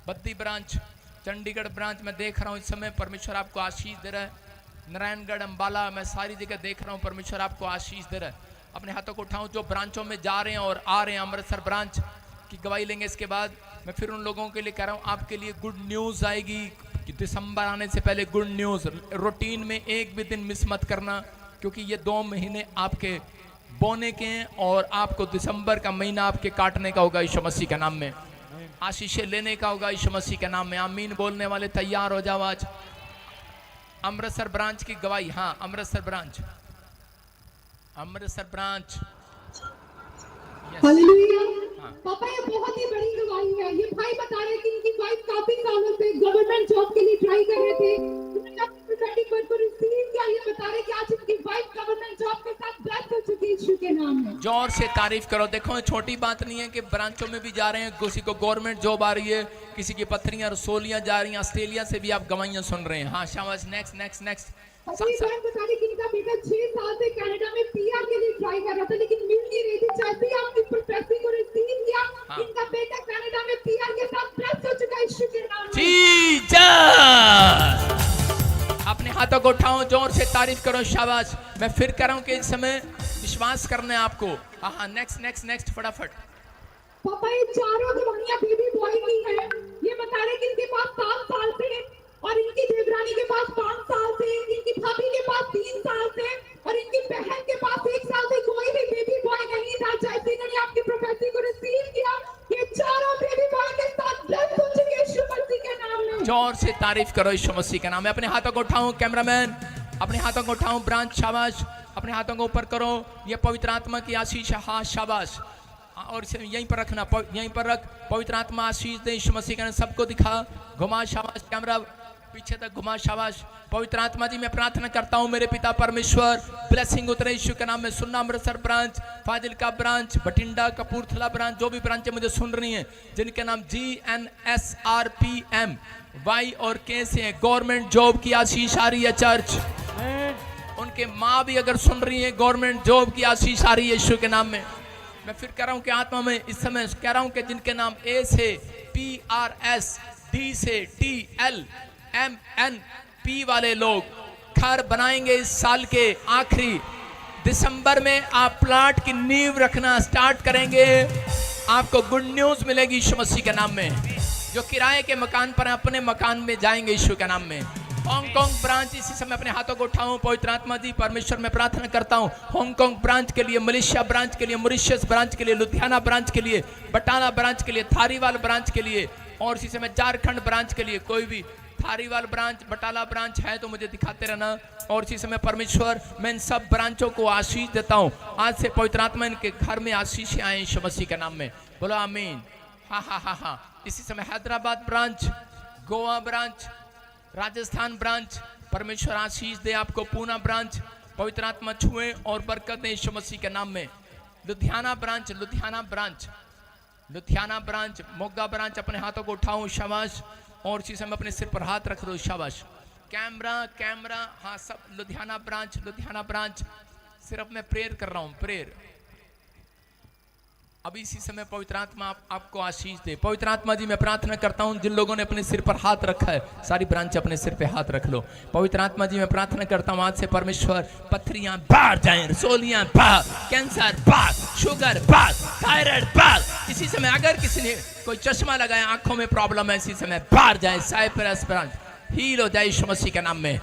बद्दी ब्रांच, चंडीगढ़ ब्रांच, मैं देख रहा हूँ इस समय परमेश्वर आपको आशीष दे रहा है। नारायणगढ़, अंबाला, मैं सारी जगह देख रहा हूँ परमेश्वर आपको आशीष दे रहा है। अपने हाथों को उठाऊं जो ब्रांचों में जा रहे हैं और आ रहे हैं। अमृतसर ब्रांच की गवाही लेंगे इसके बाद। मैं फिर उन लोगों के लिए कह रहा हूँ, आपके लिए गुड न्यूज़ आएगी कि दिसंबर आने से पहले गुड न्यूज़। रूटीन में एक भी दिन मिस मत करना, क्योंकि ये 2 महीने आपके बोने के हैं और आपको दिसंबर का महीना आपके काटने का होगा यीशु मसीह के नाम में। आशीषें लेने का होगा यीशु मसीह के नाम में। आमीन बोलने वाले तैयार हो जाओ आज। अमृतसर ब्रांच की गवाही, हाँ अमृतसर ब्रांच, अमृतसर ब्रांच। पापा ये बहुत ही बड़ी गवाही है। ये भाई बता रहे कि इनकी वाइफ काफी सालों से गवर्नमेंट जॉब के लिए ट्राई कर रहे थे, प्रोफेटिक वर्ड को रिसीव किया। ये बता रहे कि आज इनकी वाइफ गवर्नमेंट जॉब के साथ ब्लेस्ड हो चुकी है यीशु के नाम में। जोर से तारीफ करो। देखो छोटी बात नहीं है कि ब्रांचों में भी जा रहे हैं, किसी को गवर्नमेंट जॉब आ रही है, किसी की पत्थरियां रसोलियां जा रही हैं। ऑस्ट्रेलिया से भी आप गवाहियां सुन रहे हैं। हाँ शाबाश, नेक्स्ट नेक्स्ट नेक्स्ट। बता रही कि इनका बेटा 6 साल से कनाडा में पीआर के लिए ट्राई कर रहा था, लेकिन मिल नहीं रही थी। जैसे ही आपने प्रोफेसी को रिसीव किया, इनका बेटा कनाडा में पीआर के साथ ब्लेस्ड हो चुका है यीशु के नाम में। जीसस, अपने हाथों को उठाओ, जोर से तारीफ करो, शाबाश। मैं फिर कह रहा हूं कि इस समय विश्वास करना है आपको। हाँ नेक्स्ट नेक्स्ट नेक्स्ट, फटाफट। पापा ये चारों गवाहियां बेबी बॉय की है। ये बता रहे कि इनके पास 7 साल से, और इनकी देवरानी के पास 5 साल से, इनकी भाभी के पास 3 साल से, और इनकी बहन के पास 1 साल से कोई भी बेबी बॉय नहीं था। जैसे इन्होंने आपकी प्रोफेसी को रिसीव किया, ये चारों बेबी बॉय के साथ ब्लेस्ड हो चुके हैं यीशु मसीह के नाम में। जोर से तारीफ करो यीशु मसीह के नाम में। अपने हाथों को उठाऊं, कैमरामैन अपने हाथों को उठाऊं, ब्रांच शाबाश, अपने हाथों को ऊपर करो। ये पवित्र आत्मा की आशीष है, हाँ शाबाश। और इसे यहीं पर रखना, यहीं पर रख। पवित्र आत्मा आशीष दे यीशु मसीह के नाम। सबको दिखा, घुमा, शाबाश। कैमरा पीछे तक घुमा, शाबाश। पवित्र आत्मा जी मैं प्रार्थना करता हूँ मेरे पिता परमेश्वर, ब्लेसिंग उतरे यीशु के नाम में। सुनना Amritsar branch, Fazilka branch, Bathinda, Kapurthala branch, जो भी ब्रांचें मुझे सुन रही हैं, जिनके नाम GNSRPM Y और K से हैं, गवर्नमेंट जॉब की आशीष आ रही है चर्च। उनके माँ भी अगर सुन रही है, गवर्नमेंट जॉब की आशीष आ रही है यीशु के नाम में। मैं फिर कह रहा हूँ कि आत्मा में इस समय कह रहा हूँ कि जिनके नाम A से PRS, D से TLMNP वाले लोग घर बनाएंगे इस साल के आखिरी दिसंबर में, आप प्लाट की नींव रखना स्टार्ट करेंगे, आपको गुड न्यूज मिलेगी यीशु मसीह के नाम में। जो किराए के मकान पर अपने मकान में जाएंगे यीशु के नाम में। हांगकांग ब्रांच, इसी समय अपने हाथों को उठाऊं, पवित्र आत्मा जी परमेश्वर में प्रार्थना करता हूं हांगकांग ब्रांच के लिए, मलेशिया ब्रांच के लिए, मॉरिशस ब्रांच के लिए, लुधियाना ब्रांच के लिए, बटाला ब्रांच के लिए, थारीवाल ब्रांच के लिए, और इसी समय झारखंड ब्रांच के लिए। कोई भी थारीवाल ब्रांच, बटाला ब्रांच है तो मुझे दिखाते रहना। और इसी समय परमेश्वर मैं इन सब ब्रांचों को आशीष देता हूं। आज से पवित्र आत्मा इनके घर में आशीष आए यीशु मसीह के नाम में, बोलो आमीन। हाँ। इसी समय Hyderabad branch, Goa branch, Rajasthan branch, परमेश्वर आशीष दे आपको। पूना ब्रांच, पवित्र आत्मा छुए और बरकत दे यीशु मसीह के नाम में। Ludhiana branch, Ludhiana branch, Moga branch, अपने हाथों को उठाऊं, शाबाश। और इसी समय अपने सिर पर हाथ रख दो, शाबाश। कैमरा, हाँ सब। लुधियाना ब्रांच, सिर्फ मैं प्रेयर कर रहा हूं, प्रेयर। अभी इसी समय पवित्र आत्मा आपको आशीष दे। पवित्र आत्मा जी मैं प्रार्थना करता हूं जिन लोगों ने अपने सिर पर हाथ रखा है, सारी ब्रांच अपने सिर पे हाथ रख लो। पवित्र आत्मा जी मैं प्रार्थना करता हूं आज से परमेश्वर पथरियां बाहर जाएं, रसोलियां बाहर, कैंसर बाहर, शुगर बाहर, थायराइड बाहर। इसी समय अगर किसी ने कोई चश्मा लगाया, आंखों में प्रॉब्लम है, इसी समय बाहर जाए। साइप्रस ब्रांच हील हो जाए यीशु मसीह के नाम में।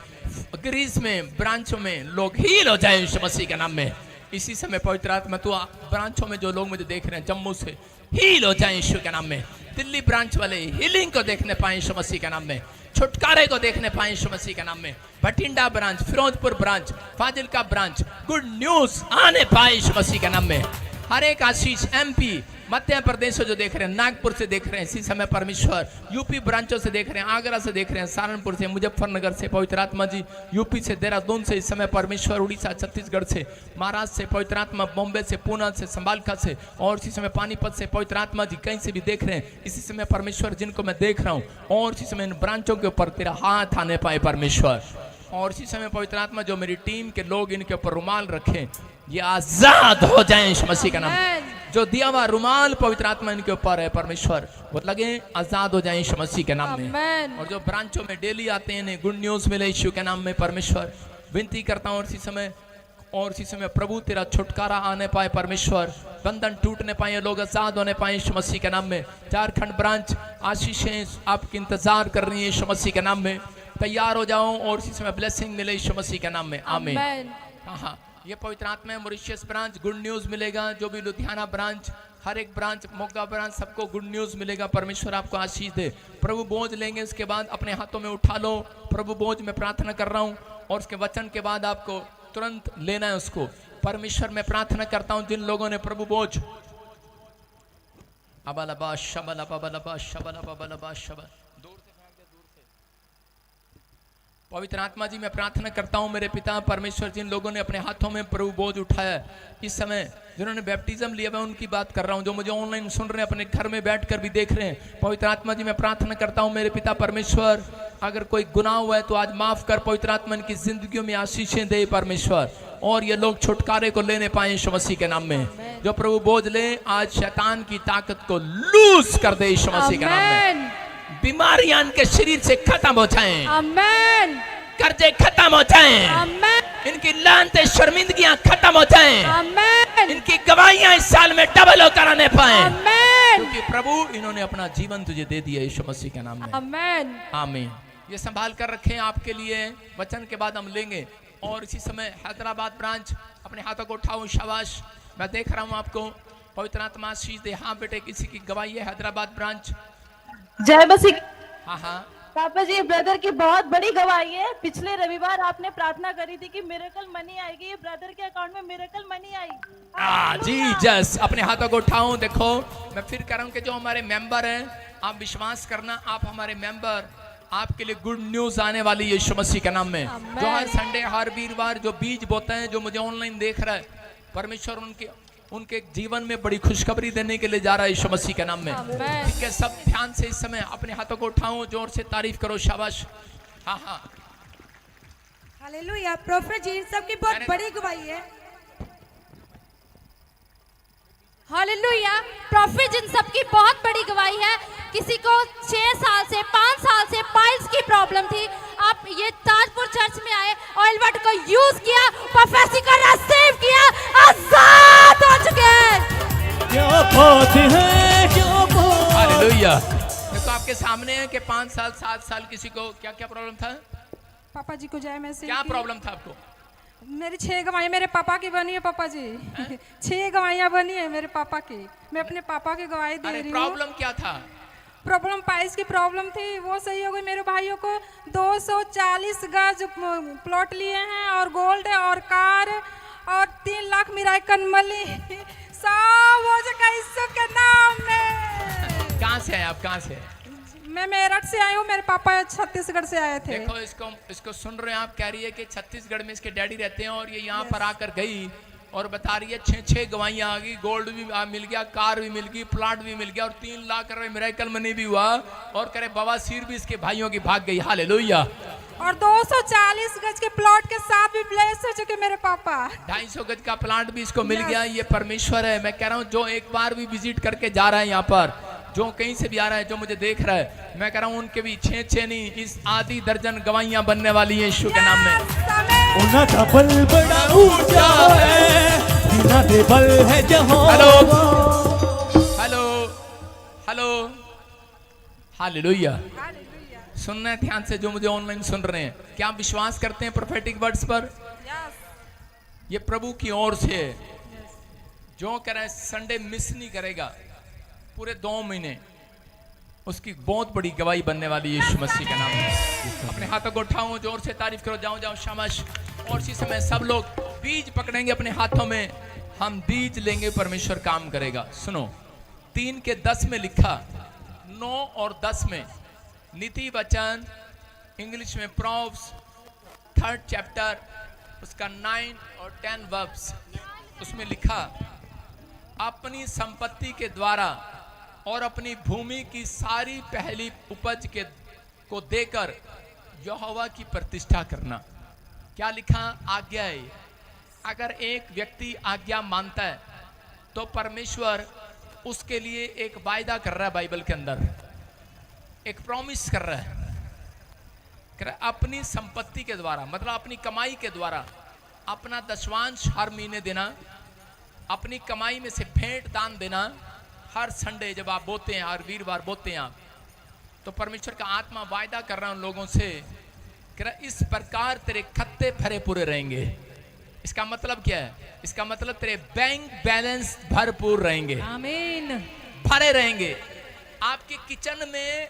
ग्रीस में ब्रांचों में लोग हील हो जाए यीशु मसीह के नाम में। इसी समय पवित्र आत्मा तू ब्रांचों में जो लोग मुझे देख रहे हैं जम्मू से, हील हो जाए यीशु के नाम में। दिल्ली ब्रांच वाले हीलिंग को देखने पाए यीशु मसीह के नाम में, छुटकारे को देखने पाए यीशु मसीह के नाम में। Bathinda branch, Firozpur branch, Fazilka branch, good news आने पाए यीशु मसीह के नाम में। हर एक आशीष MP, मध्य प्रदेश से जो देख रहे हैं, नागपुर से देख रहे हैं, इसी समय परमेश्वर यूपी ब्रांचों से देख रहे हैं, आगरा से देख रहे हैं, सहारनपुर से, मुजफ्फरनगर से, पवित्र आत्मा जी यूपी से, देहरादून से, इस समय परमेश्वर उड़ीसा, छत्तीसगढ़ से, महाराष्ट्र से, पवित्र आत्मा बॉम्बे से, पूना से, संभालका से, और इसी समय पानीपत से, पवित्र आत्मा जी कहीं से भी देख रहे हैं, इसी समय परमेश्वर जिनको मैं देख रहा हूँ, और इसी समय इन ब्रांचों के ऊपर तेरा हाथ आने पाए परमेश्वर। और इसी समय पवित्र आत्मा जो मेरी टीम के लोग इनके ऊपर रुमाल रखें, ये आजाद हो जाएं यीशु मसीह का नाम। जो दिया हुआ रुमाल पवित्र आत्मा इनके ऊपर है परमेश्वर, वो लगे आजाद हो जाएं यीशु मसीह के नाम में। और जो ब्रांचों में डेली आते हैं इन्हें गुड न्यूज मिले यीशु के नाम में परमेश्वर। विनती करता हूँ और इसी समय प्रभु तेरा छुटकारा आने पाए परमेश्वर, बंधन टूटने पाए, लोग आजाद होने पाए यीशु मसीह के नाम में। झारखंड ब्रांच आशीषें आपकी इंतजार कर रही है यीशु मसीह के नाम में, तैयार हो जाओ और इसी समय ब्लेसिंग मिले यीशु मसीह के नाम में, आमीन। हाँ, ये पवित्र आत्मा है। मॉरिशस ब्रांच गुड न्यूज मिलेगा, जो भी लुधियाना ब्रांच, हर एक ब्रांच, मोगा ब्रांच, सबको गुड न्यूज मिलेगा। परमेश्वर आपको आशीष दे। प्रभु बोझ लेंगे, इसके बाद अपने हाथों में उठा लो। प्रभु बोझ में प्रार्थना कर रहा हूँ और उसके वचन के बाद आपको तुरंत लेना है उसको। परमेश्वर में प्रार्थना करता हूँ जिन लोगों ने प्रभु बोझ अबलबा शबल अबलबा शबल अबलबा शबल पवित्र आत्मा जी मैं प्रार्थना करता हूं मेरे पिता परमेश्वर, जिन लोगों ने अपने हाथों में प्रभु बोझ उठाया इस समय, जिन्होंने बैप्टिज्म लिया, मैं उनकी बात कर रहा हूं, जो मुझे ऑनलाइन सुन रहे हैं, अपने घर में बैठकर भी देख रहे हैं। पवित्र आत्मा जी मैं प्रार्थना करता हूं मेरे पिता परमेश्वर, अगर कोई गुनाह हुआ है तो आज माफ कर। पवित्र आत्मा इनकी जिंदगियों में आशीषें दे परमेश्वर, और ये लोग छुटकारे को लेने पाए यीशु मसीह के नाम में। जो प्रभु बोझ ले, आज शैतान की ताकत को लूज कर दे यीशु मसीह के नाम में। बीमारियां इनके शरीर से खत्म हो जाएं, आमीन। कर्जे खत्म हो जाएं, आमीन। इनकी लानतें शर्मिंदगियां खत्म हो जाएं, आमीन। इनकी गवाहियां इस साल में डबल होकर आने पाए, आमीन। क्योंकि प्रभु इन्होंने अपना जीवन तुझे दे दिया यीशु मसीह के नाम में, आमीन, आमीन। ये संभाल कर रखें आपके लिए, वचन के बाद हम लेंगे। और इसी समय हैदराबाद ब्रांच, अपने हाथों को उठाओ, शाबाश। मैं देख रहा हूँ आपको, पवित्र आत्मा आशीष दे। हाँ बेटे, किसी की गवाही है? हैदराबाद ब्रांच, जय मसीह। हाँ हाँ पापा जी, ब्रदर की बहुत बड़ी गवाही है। पिछले रविवार आपने प्रार्थना करी थी कि मिरेकल मनी आएगी, ये ब्रदर के अकाउंट में मिरेकल मनी आई। जी जस, अपने हाथों को उठाऊं। देखो, मैं फिर कह रहा हूं कि जो हमारे मेंबर हैं, आप विश्वास करना, आप हमारे मेंबर, आपके लिए गुड न्यूज आने वाली है यीशु मसीह के नाम में। जो हर संडे हर वीरवार जो बीज बोते हैं, जो मुझे ऑनलाइन देख रहा है, परमेश्वर उनके जीवन में बड़ी खुशखबरी देने के लिए जा रहा है यीशु मसीह के नाम में। ठीक है, सब ध्यान से इस समय अपने हाथों को उठाओ, जोर से तारीफ करो, शाबाश। हाँ हाँ, हालेलुया। प्रोफेट जी, इन सब की बहुत बड़ी गवाही है। हालेलुया। प्रॉफिट इन सब की बहुत बड़ी गवाही है। किसी को 6 साल से 5 साल से पाइल्स की प्रॉब्लम थी, आप ये ताजपुर चर्च में आए, ऑयल वाटर को यूज किया, प्रोफेसी को रिसीव किया, आजाद हो चुके हैं। क्या बात है, क्या बात। हालेलुया। देखो आपके सामने है कि 5 साल 7 साल किसी को क्या क्या प्रॉब्लम था? पापा जी को जय मसीह। क्या प्रॉब्लम था आपको? मेरी 6 गवाहियाँ मेरे पापा की बनी है पापा जी। 6 गवाहियाँ बनी है मेरे पापा की। मैं अपने पापा की गवाही दे रही हूँ। प्रॉब्लम क्या था? प्रॉब्लम पाइल्स की प्रॉब्लम थी, वो सही हो गई। मेरे भाइयों को 240 गज प्लॉट लिए हैं और गोल्ड और कार और 3 लाख मिराइकन मली सब हो जाएगा यीशु के नाम में। कहाँ से आए आप? कहाँ से? मैं मेरठ से आई हूँ, मेरे पापा छत्तीसगढ़ से आए थे। देखो इसको सुन रहे हैं आप, कह रही है कि छत्तीसगढ़ में इसके डैडी रहते हैं और ये यहाँ पर आकर गई और बता रही है 6 गवाहियां आ गई, गोल्ड भी मिल गया, कार भी मिल गई, प्लाट भी मिल गया और 3 लाख रुपए मिरेकल मनी भी हुआ और करे बवासीर भी इसके भाइयों की भाग गई। हालेलुया। और 240 गज के प्लॉट के साथ भी ब्लेस हो चुके मेरे पापा। 250 गज का प्लाट भी इसको मिल गया। ये परमेश्वर है। मैं कह रहा हूँ जो एक बार भी विजिट करके जा रहा है यहाँ पर, जो कहीं से भी आ रहा है, जो मुझे देख रहा है, मैं कह रहा हूँ उनके भी 6 नहीं, इस आधी दर्जन गवाहियां बनने वाली है यीशु के नाम में। उनका बल बड़ा ऊंचा है, बिना दे बल है जहां। Hello hello hello, hallelujah. सुनना है ध्यान से जो मुझे ऑनलाइन सुन रहे हैं, क्या आप विश्वास करते हैं प्रोफेटिक वर्ड्स पर? ये प्रभु की ओर से जो कह रहा है संडे मिस नहीं करेगा पूरे 2 महीने, उसकी बहुत बड़ी गवाही बनने वाली है यीशु मसीह के नाम में। अपने हाथों को उठाओ, जोर से तारीफ करो, जाओ जाओ, शाबाश। और इसी समय सब लोग बीज पकड़ेंगे अपने हाथों में, हम बीज लेंगे, परमेश्वर काम करेगा। सुनो, 3 के 10 में लिखा, 9 और 10 में नीति वचन, इंग्लिश में प्रोव्स 3rd चैप्टर, उसका 9 और 10 वर्ब्स, उसमें लिखा, अपनी संपत्ति के द्वारा और अपनी भूमि की सारी पहली उपज को देकर यहोवा की प्रतिष्ठा करना। क्या लिखा? आज्ञा है। अगर एक व्यक्ति आज्ञा मानता है तो परमेश्वर उसके लिए एक वायदा कर रहा है, बाइबल के अंदर एक प्रॉमिस कर रहा है, अपनी संपत्ति के द्वारा, मतलब अपनी कमाई के द्वारा अपना दशवांश हर महीने देना, अपनी कमाई में से भेंट दान देना। हर संडे जब आप बोते हैं, हर वीरवार बोते हैं आप, तो परमेश्वर का आत्मा वायदा कर रहा है उन लोगों से, इस प्रकार तेरे खत्ते भरे पूरे रहेंगे। इसका मतलब क्या है? इसका मतलब तेरे बैंक बैलेंस भरपूर रहेंगे, आमीन, भरे रहेंगे। आपके किचन में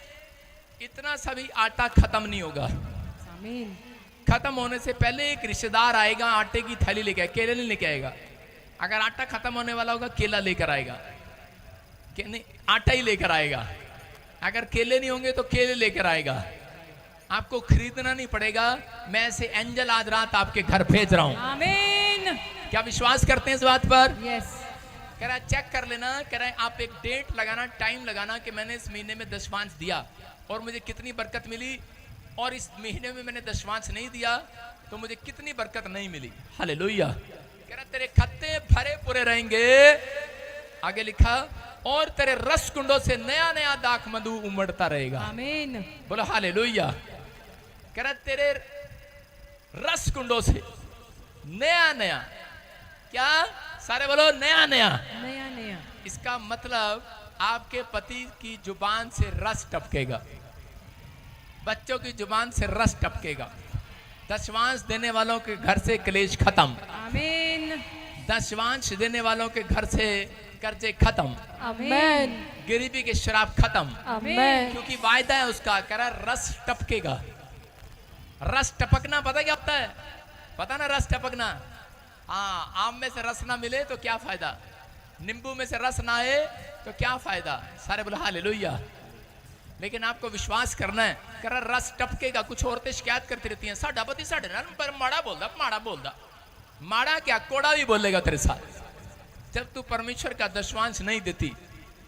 इतना सभी आटा खत्म नहीं होगा, आमीन। खत्म होने से पहले एक रिश्तेदार आएगा, आटे की थैली लेके आएगा, केले नहीं लेके आएगा। अगर आटा खत्म होने वाला होगा, केला लेकर आएगा, नहीं आटा ही लेकर आएगा। अगर केले नहीं होंगे तो केले लेकर आएगा। आपको खरीदना नहीं पड़ेगा। मैं ऐसे एंजल आज रात आपके घर भेज रहा हूं, आमीन। क्या विश्वास करते हैं इस बात पर? यस। कह रहा है चेक कर लेना, कह रहा है आप एक डेट लगाना, टाइम लगाना कि मैंने इस महीने में दशवांश दिया और मुझे कितनी बरकत मिली, और इस महीने में मैंने दशवांश नहीं दिया तो मुझे कितनी बरकत नहीं मिली। हालेलुया। कह रहा तेरे खत्ते भरे पूरे रहेंगे। आगे लिखा, और तेरे रस कुंडों से नया नया दाख मधु उमड़ता रहेगा, आमीन। बोलो हालेलुया। कह रहा तेरे रस कुंडों से नया नया, क्या? सारे बोलो नया नया, नया नया। इसका मतलब आपके पति की जुबान से रस टपकेगा, बच्चों की जुबान से रस टपकेगा, दशवांश देने वालों के घर से क्लेश खत्म, आमीन। दशवांश देने वालों के घर से कर्जे खत्म, आमीन। गरीबी के शराब खत्म, आमीन। क्योंकि वायदा है उसका, कह रहा रस टपकेगा। रस टपकना पता क्या होता है? पता ना रस टपकना? हाँ, आम में से रस ना मिले तो क्या फायदा, नींबू में से रस ना आए तो क्या फायदा। सारे बोलो हालेलुया। लेकिन आपको विश्वास करना है। कर रस टपकेगा। कुछ औरतें शिकायत करती रहती हैं, साडा पति साढ़े नाल पर माड़ा बोलदा। माड़ा क्या, कोड़ा भी बोलेगा तेरे साथ जब तू परमेश्वर का दशवांश नहीं देती।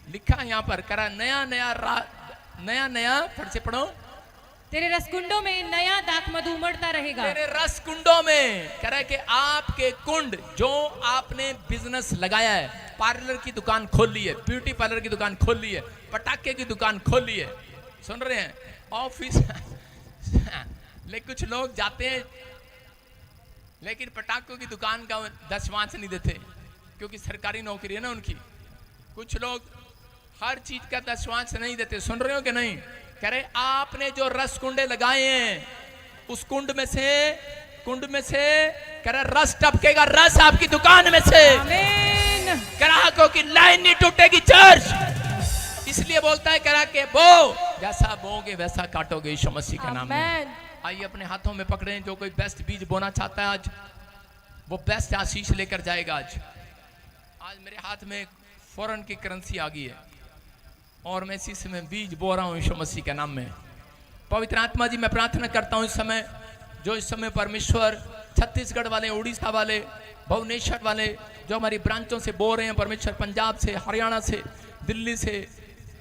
लिखा यहाँ पर, करा नया नया फिर से पढ़ो, तेरे रसकुंडों में नया दाख मधु उमड़ता रहेगा। तेरे रस कुंडों में, कह रहा है कि आपके कुंड जो आपने बिजनेस लगाया है, पार्लर की दुकान खोल ली है, ब्यूटी पार्लर की दुकान खोल ली है, पटाखे की दुकान खोल ली है, सुन रहे हैं, ऑफिस लेकिन कुछ लोग जाते हैं लेकिन पटाखों की दुकान का दशवांश नहीं देते क्योंकि सरकारी नौकरी है ना उनकी। कुछ लोग हर चीज का दशवांश नहीं देते, सुन रहे हो कि नहीं? कह रहे आपने जो रस कुंडे लगाए हैं उस कुंड में से कह रहे रस टपकेगा, रस आपकी दुकान में से। ग्राहकों की लाइन नहीं टूटेगी चर्च। इसलिए बोलता है कह के बो, जैसा बोगे वैसा काटोगे यीशु मसीह के नाम में। आइए अपने हाथों में पकड़े, जो कोई बेस्ट बीज बोना चाहता है आज वो बेस्ट आशीष लेकर जाएगा। आज मेरे हाथ में फॉरेन की करेंसी आ गई है और मैं इसी समय बीज बो रहा हूँ यीशु मसीह के नाम में। पवित्र आत्मा जी, मैं प्रार्थना करता हूँ इस समय परमेश्वर छत्तीसगढ़ वाले, उड़ीसा वाले, भुवनेश्वर वाले जो हमारी ब्रांचों से बो रहे हैं परमेश्वर, पंजाब से, हरियाणा से, दिल्ली से,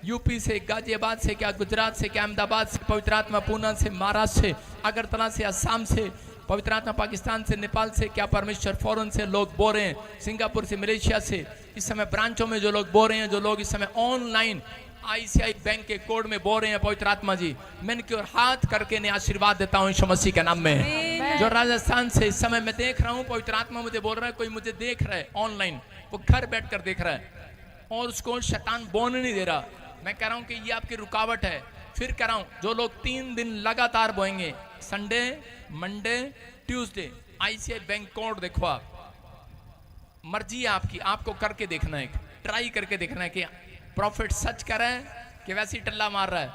यूपी से, गाजियाबाद से, क्या गुजरात से, क्या अहमदाबाद से, पवित्र आत्मा पूना से, महाराष्ट्र से, अगरतला से, असम से, पवित्र आत्मा पाकिस्तान से, नेपाल से, क्या परमेश्वर फॉरेन से लोग बो रहे हैं, सिंगापुर से, मलेशिया से, इस समय ब्रांचों में जो लोग बो रहे हैं, जो लोग इस समय ऑनलाइन ICI बैंक के कोड में बो रहे हैं, पवित्र आत्मा जी मैं इनकी ओर हाथ करके ने आशीर्वाद देता हूँ यीशु मसीह के नाम में। जो राजस्थान से इस समय मैं देख रहा हूँ, पवित्र आत्मा मुझे बोल रहा है, कोई मुझे देख रहा है ऑनलाइन, वो घर बैठ कर देख रहा है और उसको शैतान बोने नहीं दे रहा। मैं कह रहा हूँ कि ये आपकी रुकावट है। फिर कह रहा हूँ जो लोग 3 दिन लगातार बोएंगे, Sunday, Monday, Tuesday, ICI bank code देखो, आप मर्जी है आपकी, आपको करके देखना है, ट्राई करके देखना है कि प्रॉफिट सच कह रहा है कि वैसे ही टल्ला मार रहा है।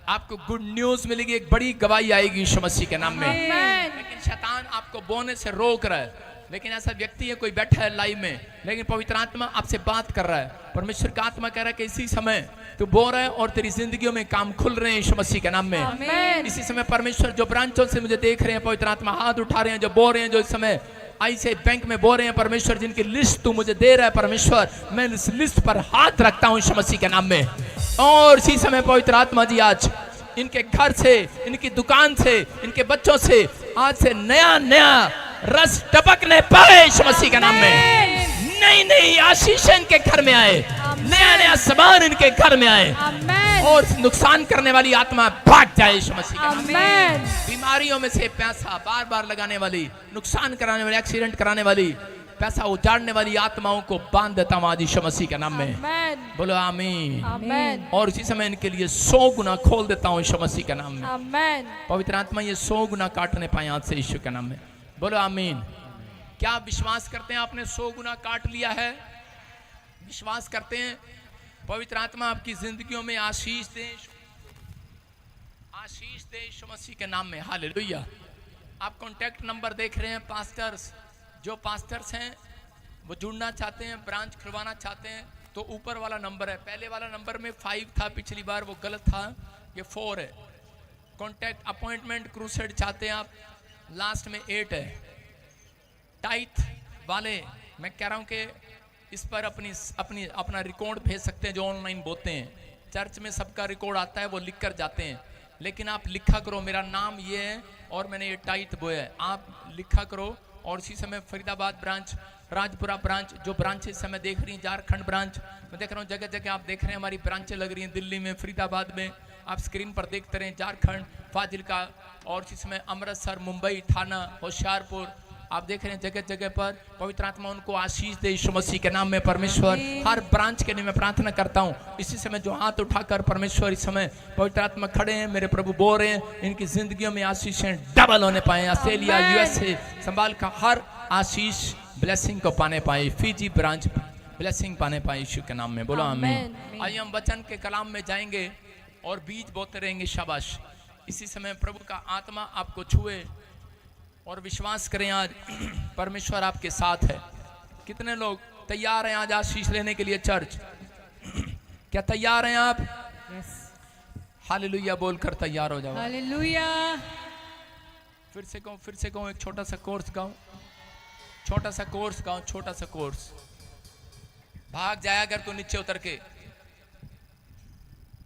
आपको गुड न्यूज मिलेगी, एक बड़ी गवाही आएगी यीशु मसीह के नाम में। लेकिन शैतान आपको बोने से रोक रहा है। लेकिन ऐसा व्यक्ति है, कोई बैठा है लाइव में, लेकिन पवित्र आत्मा आपसे बात कर रहा है। परमेश्वर का आत्मा कह रहा है कि इसी समय तू बो रहा है और तेरी जिंदगियों में काम खुल रहे हैं यीशु मसीह के नाम में। इसी समय परमेश्वर जो ब्रांचों से मुझे देख रहे हैं, पवित्र आत्मा हाथ उठा रहे हैं, जो बो रहे हैं, जो इस समय ICI बैंक में बो रहे हैं, परमेश्वर जिनकी लिस्ट तू मुझे दे रहा है, परमेश्वर मैं इस लिस्ट पर हाथ रखता हूं यीशु मसीह के नाम में। और इसी समय पवित्र आत्मा जी आज इनके घर से, इनकी दुकान से, इनके बच्चों से आज से नया रस टपकने पाए यीशु मसीह के नाम में। नई आशीष इनके घर में आए, नया सामान इनके घर में आए और नुकसान करने वाली आत्मा भाग जाए यीशु मसीह के नाम में। बीमारियों में से पैसा बार लगाने वाली, नुकसान कराने वाली, एक्सीडेंट कराने वाली, पैसा उजाड़ने वाली आत्माओं को बांध देता हूं आज यीशु मसीह के नाम में। बोलो आमीन। और इसी समय इनके लिए 100 गुना खोल देता हूं यीशु मसीह के नाम में। पवित्र आत्मा ये 100 गुना काटने पाए आज से यीशु के नाम में। बोलो आमीन। क्या आप विश्वास करते हैं आपने 100 गुना काट लिया है? विश्वास करते हैं? पवित्र आत्मा आपकी जिंदगियों में आशीष दे, आशीष दे यीशु मसीह के नाम में। हालेलुया। आप कॉन्टैक्ट नंबर देख रहे हैं, पास्टर्स, जो पास्टर्स हैं वो जुड़ना चाहते हैं, ब्रांच खुलवाना चाहते हैं, तो ऊपर वाला नंबर है। पहले वाला नंबर में 5 था, पिछली बार वो गलत था, ये 4 है। कॉन्टैक्ट अपॉइंटमेंट क्रूसेड चाहते हैं आप, लास्ट में 8 है। टाइथ वाले मैं कह रहा हूं कि इस पर अपना रिकॉर्ड भेज सकते हैं, जो ऑनलाइन बोलते हैं। चर्च में सबका रिकॉर्ड आता है, वो लिख कर जाते हैं, लेकिन आप लिखा करो मेरा नाम ये है और मैंने ये टाइथ बोया है, आप लिखा करो। और इसी समय फरीदाबाद ब्रांच, राजपुरा ब्रांच, जो ब्रांच इस समय देख रही हैं, झारखंड ब्रांच मैं देख रहा हूँ, जगह जगह आप देख रहे हैं हमारी ब्रांचें लग रही हैं, दिल्ली में, फरीदाबाद में, आप स्क्रीन पर देखते रहे, झारखंड, फाजिलका, और इसी समय अमृतसर, मुंबई, थाना, होशियारपुर, आप देख रहे हैं जगह जगह पर। पवित्र आत्मा उनको आशीष दे यीशु मसीह के नाम में। परमेश्वर हर ब्रांच के लिए मैं प्रार्थना करता हूं, इसी समय जो हाथ उठाकर परमेश्वर इस समय पवित्र आत्मा खड़े हैं, मेरे प्रभु बोल रहे हैं, इनकी जिंदगियों में आशीषें डबल होने पाए। ऑस्ट्रेलिया, USA, संभाल का हर आशीष ब्लेसिंग को पाने पाए, फीजी ब्रांच ब्लेसिंग पाने पाए यीशु के नाम में। बोलो आमीन। आइए हम वचन के कलाम में जाएंगे और बीज बोते रहेंगे। शाबाश। इसी समय प्रभु का आत्मा आपको छुए और विश्वास करें आज परमेश्वर आपके साथ है। कितने लोग तैयार हैं आज आशीष लेने के लिए? चर्च क्या तैयार हैं आप? हालेलुया बोलकर तैयार हो जाओ। हालेलुया। फिर से कहूँ, एक छोटा सा कोर्स गाऊं, छोटा सा कोर्स गाऊं, छोटा सा कोर्स। भाग जाया अगर तू नीचे उतर के,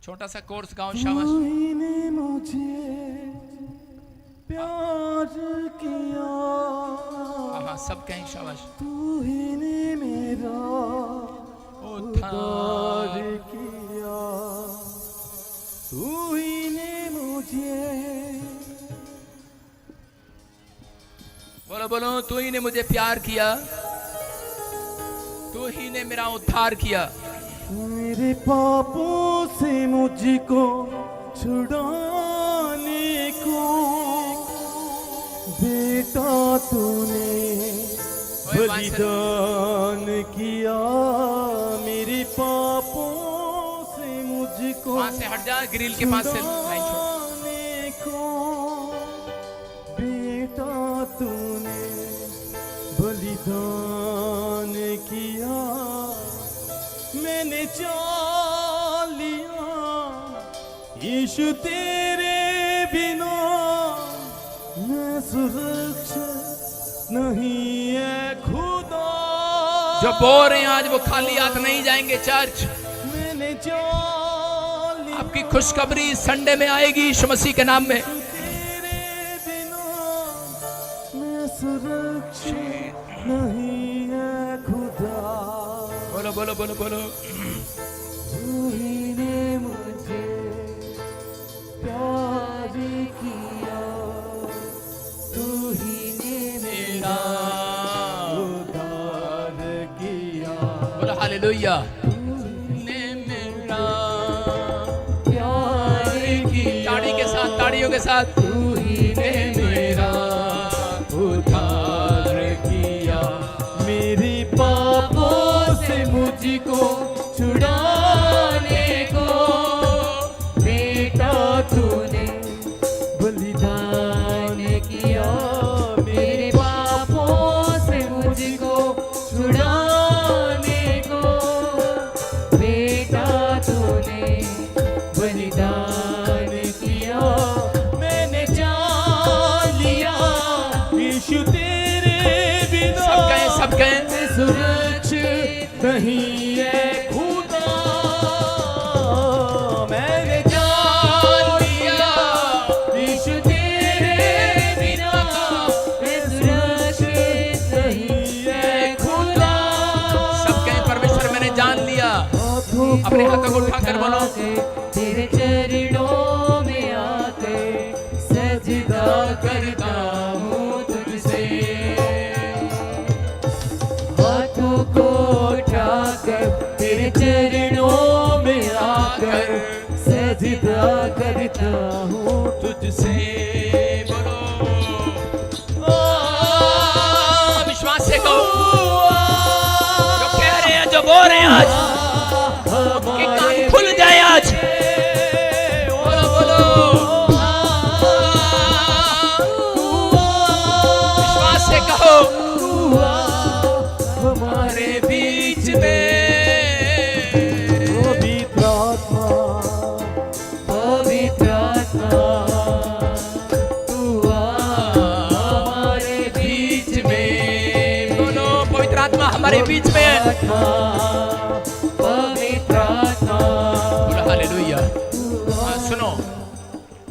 छोटा सा कोर्स गाऊं। शाबाश। तूने मुझे प्यार किया, हाँ सब कहें शाबाश। तू ही ने मेरा उद्धार किया, तू ही ने मुझे। बोलो बोलो, तू ही ने मुझे प्यार किया, तू ही ने मेरा उद्धार किया। मेरे पापों से मुझको छुड़ाने को बेटा तूने बलिदान किया। मेरे पापों से मुझको वहां से हट जा, ग्रिल के पास से लाइन छोड़। बेटा तूने बलिदान किया, मैंने जान लिया यीशु तेरे बिना मैं सुरक्षित नहीं है खुदा। जो बोल रहे हैं आज वो खाली हाथ नहीं जाएंगे चर्च। मैंने जान लिया आपकी खुशखबरी संडे में आएगी यीशु मसीह के नाम में। मैं सुरक्षित नहीं है खुदा। बोलो बोलो बोलो बोलो। तू ही ने मुझे प्यार किया, तू ही ने मेरा उद्धार किया। बोलो हालेलुया। तूने मेरा प्यार किया, ताड़ी के साथ, ताड़ियों के साथ। तू ही ने मेरा उद्धार किया, मेरे पापों से मुझको छुड़ाने को बेटा तूने बलिदान किया। मेरे पापों से मुझको छुड़ाने को बेटा तूने बलिदान किया। मैंने जान लिया यीशु तेरे बिना सब कहें सुरक्षित नहीं है खुदा। मैंने जान लिया यीशु तेरे बिना मैं सुरक्षित नहीं है खुदा। सब कहें परमेश्वर मैंने जान लिया। अपने हाथों को उठाकर बोलो, तेरे चरणों में आके सजदा करता हूँ तुझसे। हाथों को उठाकर तेरे चरणों में आकर सजदा करता हूँ तुझसे। बोलो विश्वास से कहो, जो कह रहे हैं, जो बोल रहे हैं आज कि कान खुल जाए आज। बोलो बोलो विश्वास से कहो, हमारे बीच में पवित्र आत्मा, पवित्र आत्मा तू हमारे बीच में। बोलो पवित्र आत्मा हमारे बीच में है। पवित्र आत्मा। बोलो हालेलुया। सुनो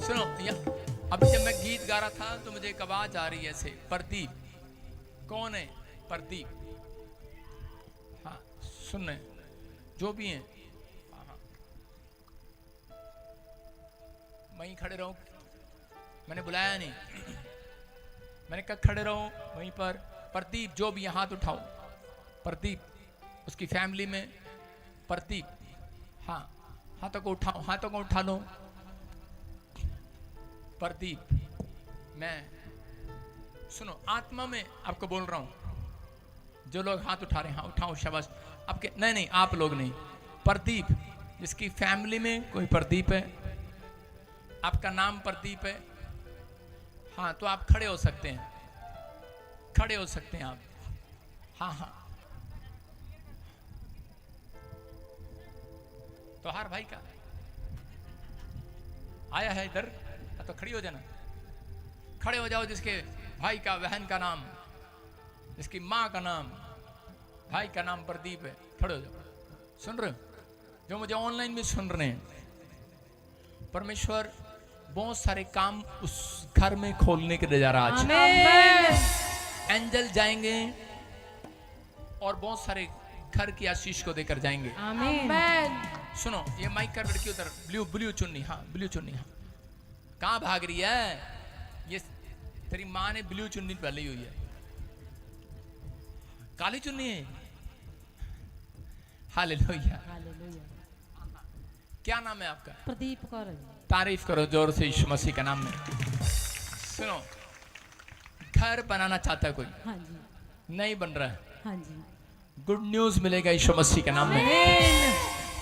सुनो, अभी जब मैं गीत गा रहा था तो मुझे एक आवाज आ रही है ऐसे, प्रदीप। कौन है प्रदीप? हाँ सुन रहे जो भी हैं, वहीं खड़े रहो। मैंने बुलाया नहीं, मैंने कहा खड़े रहो वहीं पर। प्रदीप जो भी है हाथ उठाओ। प्रदीप, उसकी फैमिली में प्रदीप, हाँ हाथों को उठाओ, हाथों को उठा लो। प्रदीप, मैं सुनो आत्मा में आपको बोल रहा हूं। जो लोग हाथ उठा रहे हैं, हाँ उठाओ, शाबाश। आपके नहीं आप लोग नहीं। प्रदीप, जिसकी फैमिली में कोई प्रदीप है, आपका नाम प्रदीप है, हाँ तो आप खड़े हो सकते हैं, खड़े हो सकते हैं आप। हाँ हाँ तो हर भाई का आया है इधर, तो खड़ी हो जाना, खड़े हो जाओ। जिसके भाई का, बहन का नाम, जिसकी माँ का नाम, भाई का नाम प्रदीप है, खड़े हो जाओ। सुन रहे हो? जो मुझे ऑनलाइन भी सुन रहे हैं, परमेश्वर बहुत सारे काम उस घर में खोलने के लिए जा रहा है आज। एंजल जाएंगे और बहुत सारे घर की आशीष को देकर जाएंगे। सुनो, ये माइक कर लड़की उधर, ब्लू चुन्नी, हाँ ब्लू चुन्नी, हाँ कहाँ भाग रही है? ये तेरी माँ ने ब्लू चुन्नी पहली हुई है, काली चुन्नी है। हालेलुया। क्या नाम है आपका? प्रदीप कौर। तारीफ करो जोर से यीशु मसीह के नाम में। सुनो, घर बनाना चाहता है कोई? हाँ जी। नहीं बन रहा है? हाँ जी। गुड न्यूज मिलेगा यीशु मसीह के नाम में।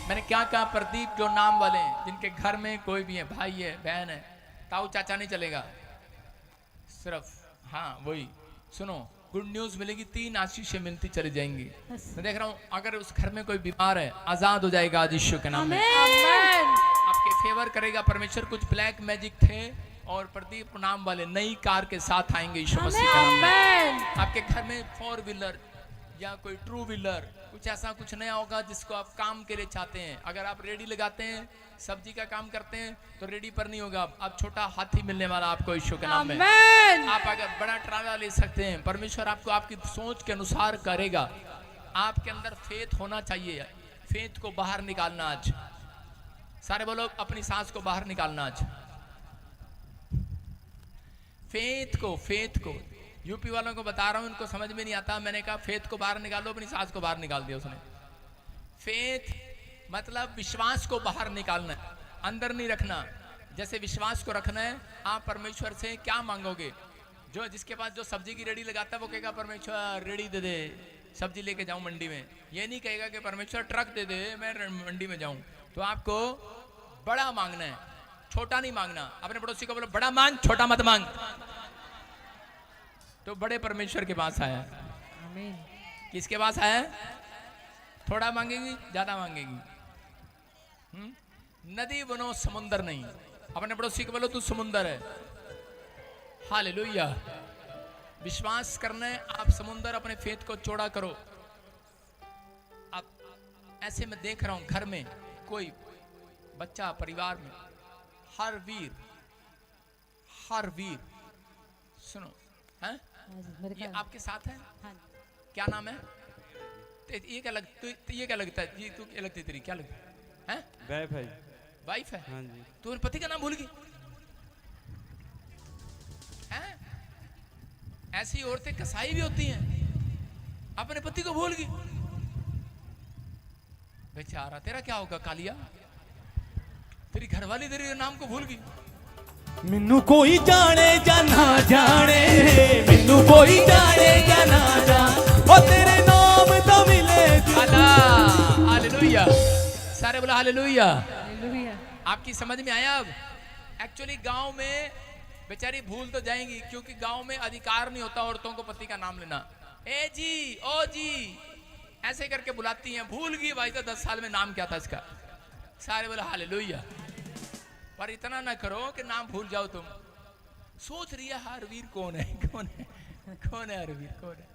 मैंने क्या कहा? प्रदीप जो नाम वाले हैं, जिनके घर में कोई भी है, भाई है, बहन है, ताऊ चाचा नहीं चलेगा, सिर्फ हाँ वही। सुनो, गुड न्यूज मिलेगी, 3 आशीषें मिलती चली जाएंगी। मैं देख रहा हूँ, अगर उस घर में कोई बीमार है, आजाद हो जाएगा आज यीशु के नाम में। आपके फेवर करेगा परमेश्वर। कुछ ब्लैक मैजिक थे और प्रदीप नाम वाले नई कार के साथ आएंगे यीशु मसीह के नाम में। आपके घर में 4 व्हीलर या कोई ट्रू व्हीलर, कुछ ऐसा कुछ नया होगा जिसको आप काम के लिए चाहते हैं। अगर आप रेडी लगाते हैं, सब्जी का काम करते हैं, तो रेडी पर नहीं होगा, अब छोटा हाथी मिलने वाला आपको यीशु के नाम में। आप अगर बड़ा ट्राला ले सकते हैं, परमेश्वर आपको आपकी सोच के अनुसार करेगा। आपके अंदर फेथ होना चाहिए, फेथ को बाहर निकालना आज। सारे बोलो, अपनी सांस को बाहर निकालना आज। फेथ को यूपी वालों को बता रहा हूं, उनको समझ में नहीं आता। मैंने कहा फेथ को बाहर निकालो, अपनी सांस को बाहर निकाल दिया उसने। फेथ मतलब विश्वास को बाहर निकालना है, अंदर नहीं रखना। जैसे विश्वास को रखना है, आप परमेश्वर से क्या मांगोगे? जो जिसके पास जो सब्जी की रेडी लगाता है वो कहेगा परमेश्वर रेडी दे दे, सब्जी लेके जाऊं मंडी में। ये नहीं कहेगा कि परमेश्वर ट्रक दे दे, मैं मंडी में जाऊं। तो आपको बड़ा मांगना है, छोटा नहीं मांगना। अपने पड़ोसी को बोलो बड़ा मांग, छोटा मत मांग। तो बड़े परमेश्वर के पास आया। किसके पास आया? थोड़ा मांगेगी, ज्यादा मांगेगी। नदी बनो, समुंदर नहीं। अपने पड़ोसी को बोलो तू समुंदर है। हालेलुया। विश्वास करना है, आप समुंदर अपने फेथ को चौड़ा करो। अब ऐसे मैं देख रहा हूं, घर में कोई बच्चा, परिवार में हर वीर सुनो, हैं? ये आपके साथ है? क्या नाम है? ये क्या लगता है? ये तू क्या लगती है? तेरी क्या लगती है? वाइफ है? हाँ जी। तू अपने पति का नाम भूल गई? ऐसी औरतें कसाई भी होती हैं, अपने पति को भूल गई। बेचारा, तेरा क्या होगा कालिया? तेरी घरवाली तेरे नाम को भूल गई। मैनू कोई जाने या ना जाने, मैनू कोई जाने या ना जाने, ओ तेरे नाम तो मिले। हालेलुया। सारे बोला हालेलुया। आपकी समझ में आया? अब एक्चुअली गांव में बेचारी भूल तो जाएंगी, क्योंकि गांव में अधिकार नहीं होता औरतों को पति का नाम लेना। ए जी, ओ जी ऐसे करके बुलाती हैं। भूल गई भाई, तो 10 साल में नाम क्या था इसका। सारे बोला हालेलुया। पर इतना ना करो कि नाम भूल जाओ तुम। सोच रही है हरवीर कौन है, कौन है, कौन है हरवीर, कौन है?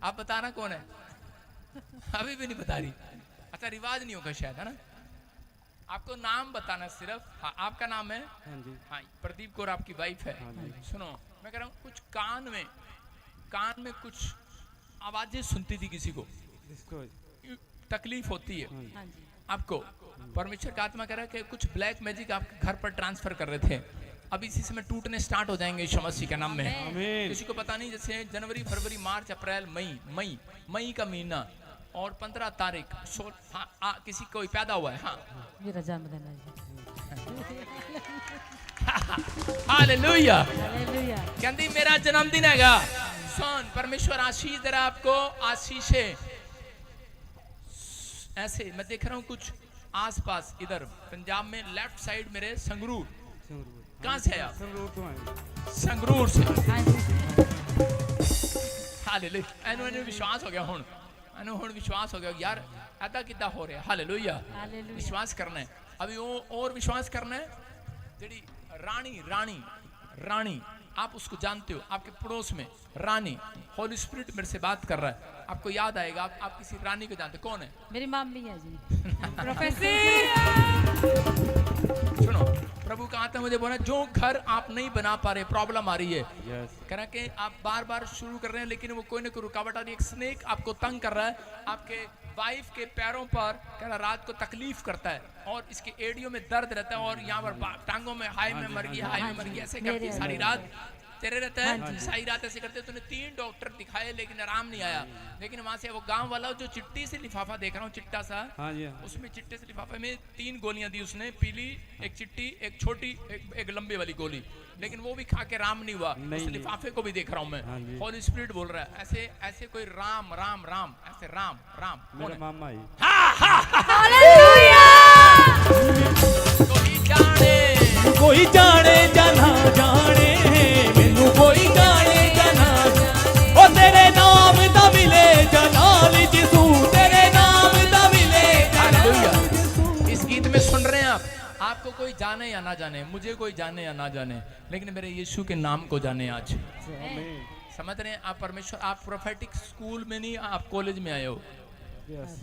आप बताना कौन है? अभी भी नहीं बता रही। अच्छा, रिवाज नहीं होगा शायद, है ना? आपको नाम बताना सिर्फ। हाँ, आपका नाम है? हाँ जी। हाँ, प्रदीप कौर आपकी वाइफ है? हाँ जी। सुनो, मैं कह रहा हूँ, कुछ कान में कुछ आवाजें सुनती थी, किसी को तकलीफ होती है। हाँ जी। आपको परमेश्वर का आत्मा कह रहा है कि कुछ ब्लैक मैजिक आपके घर पर ट्रांसफर कर रहे थे, अब इसी समय टूटने स्टार्ट हो जाएंगे यीशु मसीह के नाम में। किसी को पता नहीं, जैसे जनवरी, फरवरी, मार्च, अप्रैल, मई का महीना और 15 तारीख किसी कोई पैदा हुआ है। हाँ, मेरा जन्मदिन है। हालेलुया। कहती मेरा जन्मदिन हैगा। सुन, परमेश्वर आशीष दे रहा आपको, आशीष है। ऐसे मैं देख रहा हूँ कुछ आसपास, इधर पंजाब में लेफ्ट साइड मेरे संगरूर। कहाँ से है आप? संगरूर से। हालेलुया। एनु विश्वास हो गया हुण, विश्वास हो गया यार, ऐसा कितना हो रहा है। हालेलुया। विश्वास करना है। अभी और विश्वास करना है। जेडी रानी रानी रानी आप उसको जानते हो, आपके पड़ोस में रानी, होली स्पिरिट मेरे से बात कर रहा है, आपको याद आएगा आप किसी रानी को जानते, कौन है? मेरी मम्मी है जी। सुनो, प्रभु का आत्मा मुझे बोला जो घर आप नहीं बना पा रहे, प्रॉब्लम आ रही है, कह रहा कि आप बार बार शुरू कर रहे हैं लेकिन वो कोई ना कोई रुकावट आ रही है। एक स्नेक आपको तंग कर रहा है, आपके वाइफ के पैरों पर कह रहा रात को तकलीफ करता है और इसके एड़ियों में दर्द रहता है और यहाँ पर टांगों में हाई में मर गई, हाई में मर गई, ऐसे करती सारी रात तेरे रहता है, सारी रात ऐसे करते। तूने 3 डॉक्टर दिखाए लेकिन आराम नहीं आया। लेकिन वहां से वो गांव वाला जो चिट्टी से लिफाफा देख रहा हूँ, चिट्टा सा, उसमें चिट्टे से लिफाफे में 3 गोलियां दी उसने, पीली, एक चिट्टी, एक छोटी, एक लंबी वाली गोली, लेकिन वो भी खा के राम नहीं हुआ। उस लिफाफे को भी देख रहा हूँ मैं, होली स्पिरिट बोल रहा है ऐसे ऐसे कोई राम राम राम ऐसे राम राम मेरा मामा ही। कोई जाने जाना जाने मैनू, कोई जाने जाना ओ तेरे नाम दा मिले जलाल यीशु, तेरे नाम दा मिले जलाल। इस गीत में सुन रहे हैं आपको कोई जाने या ना जाने, मुझे कोई जाने या ना जाने, लेकिन मेरे यीशु के नाम को जाने आज। समझ रहे हैं आप? परमेश्वर, आप प्रोफेटिक स्कूल में नहीं, आप कॉलेज में आए हो,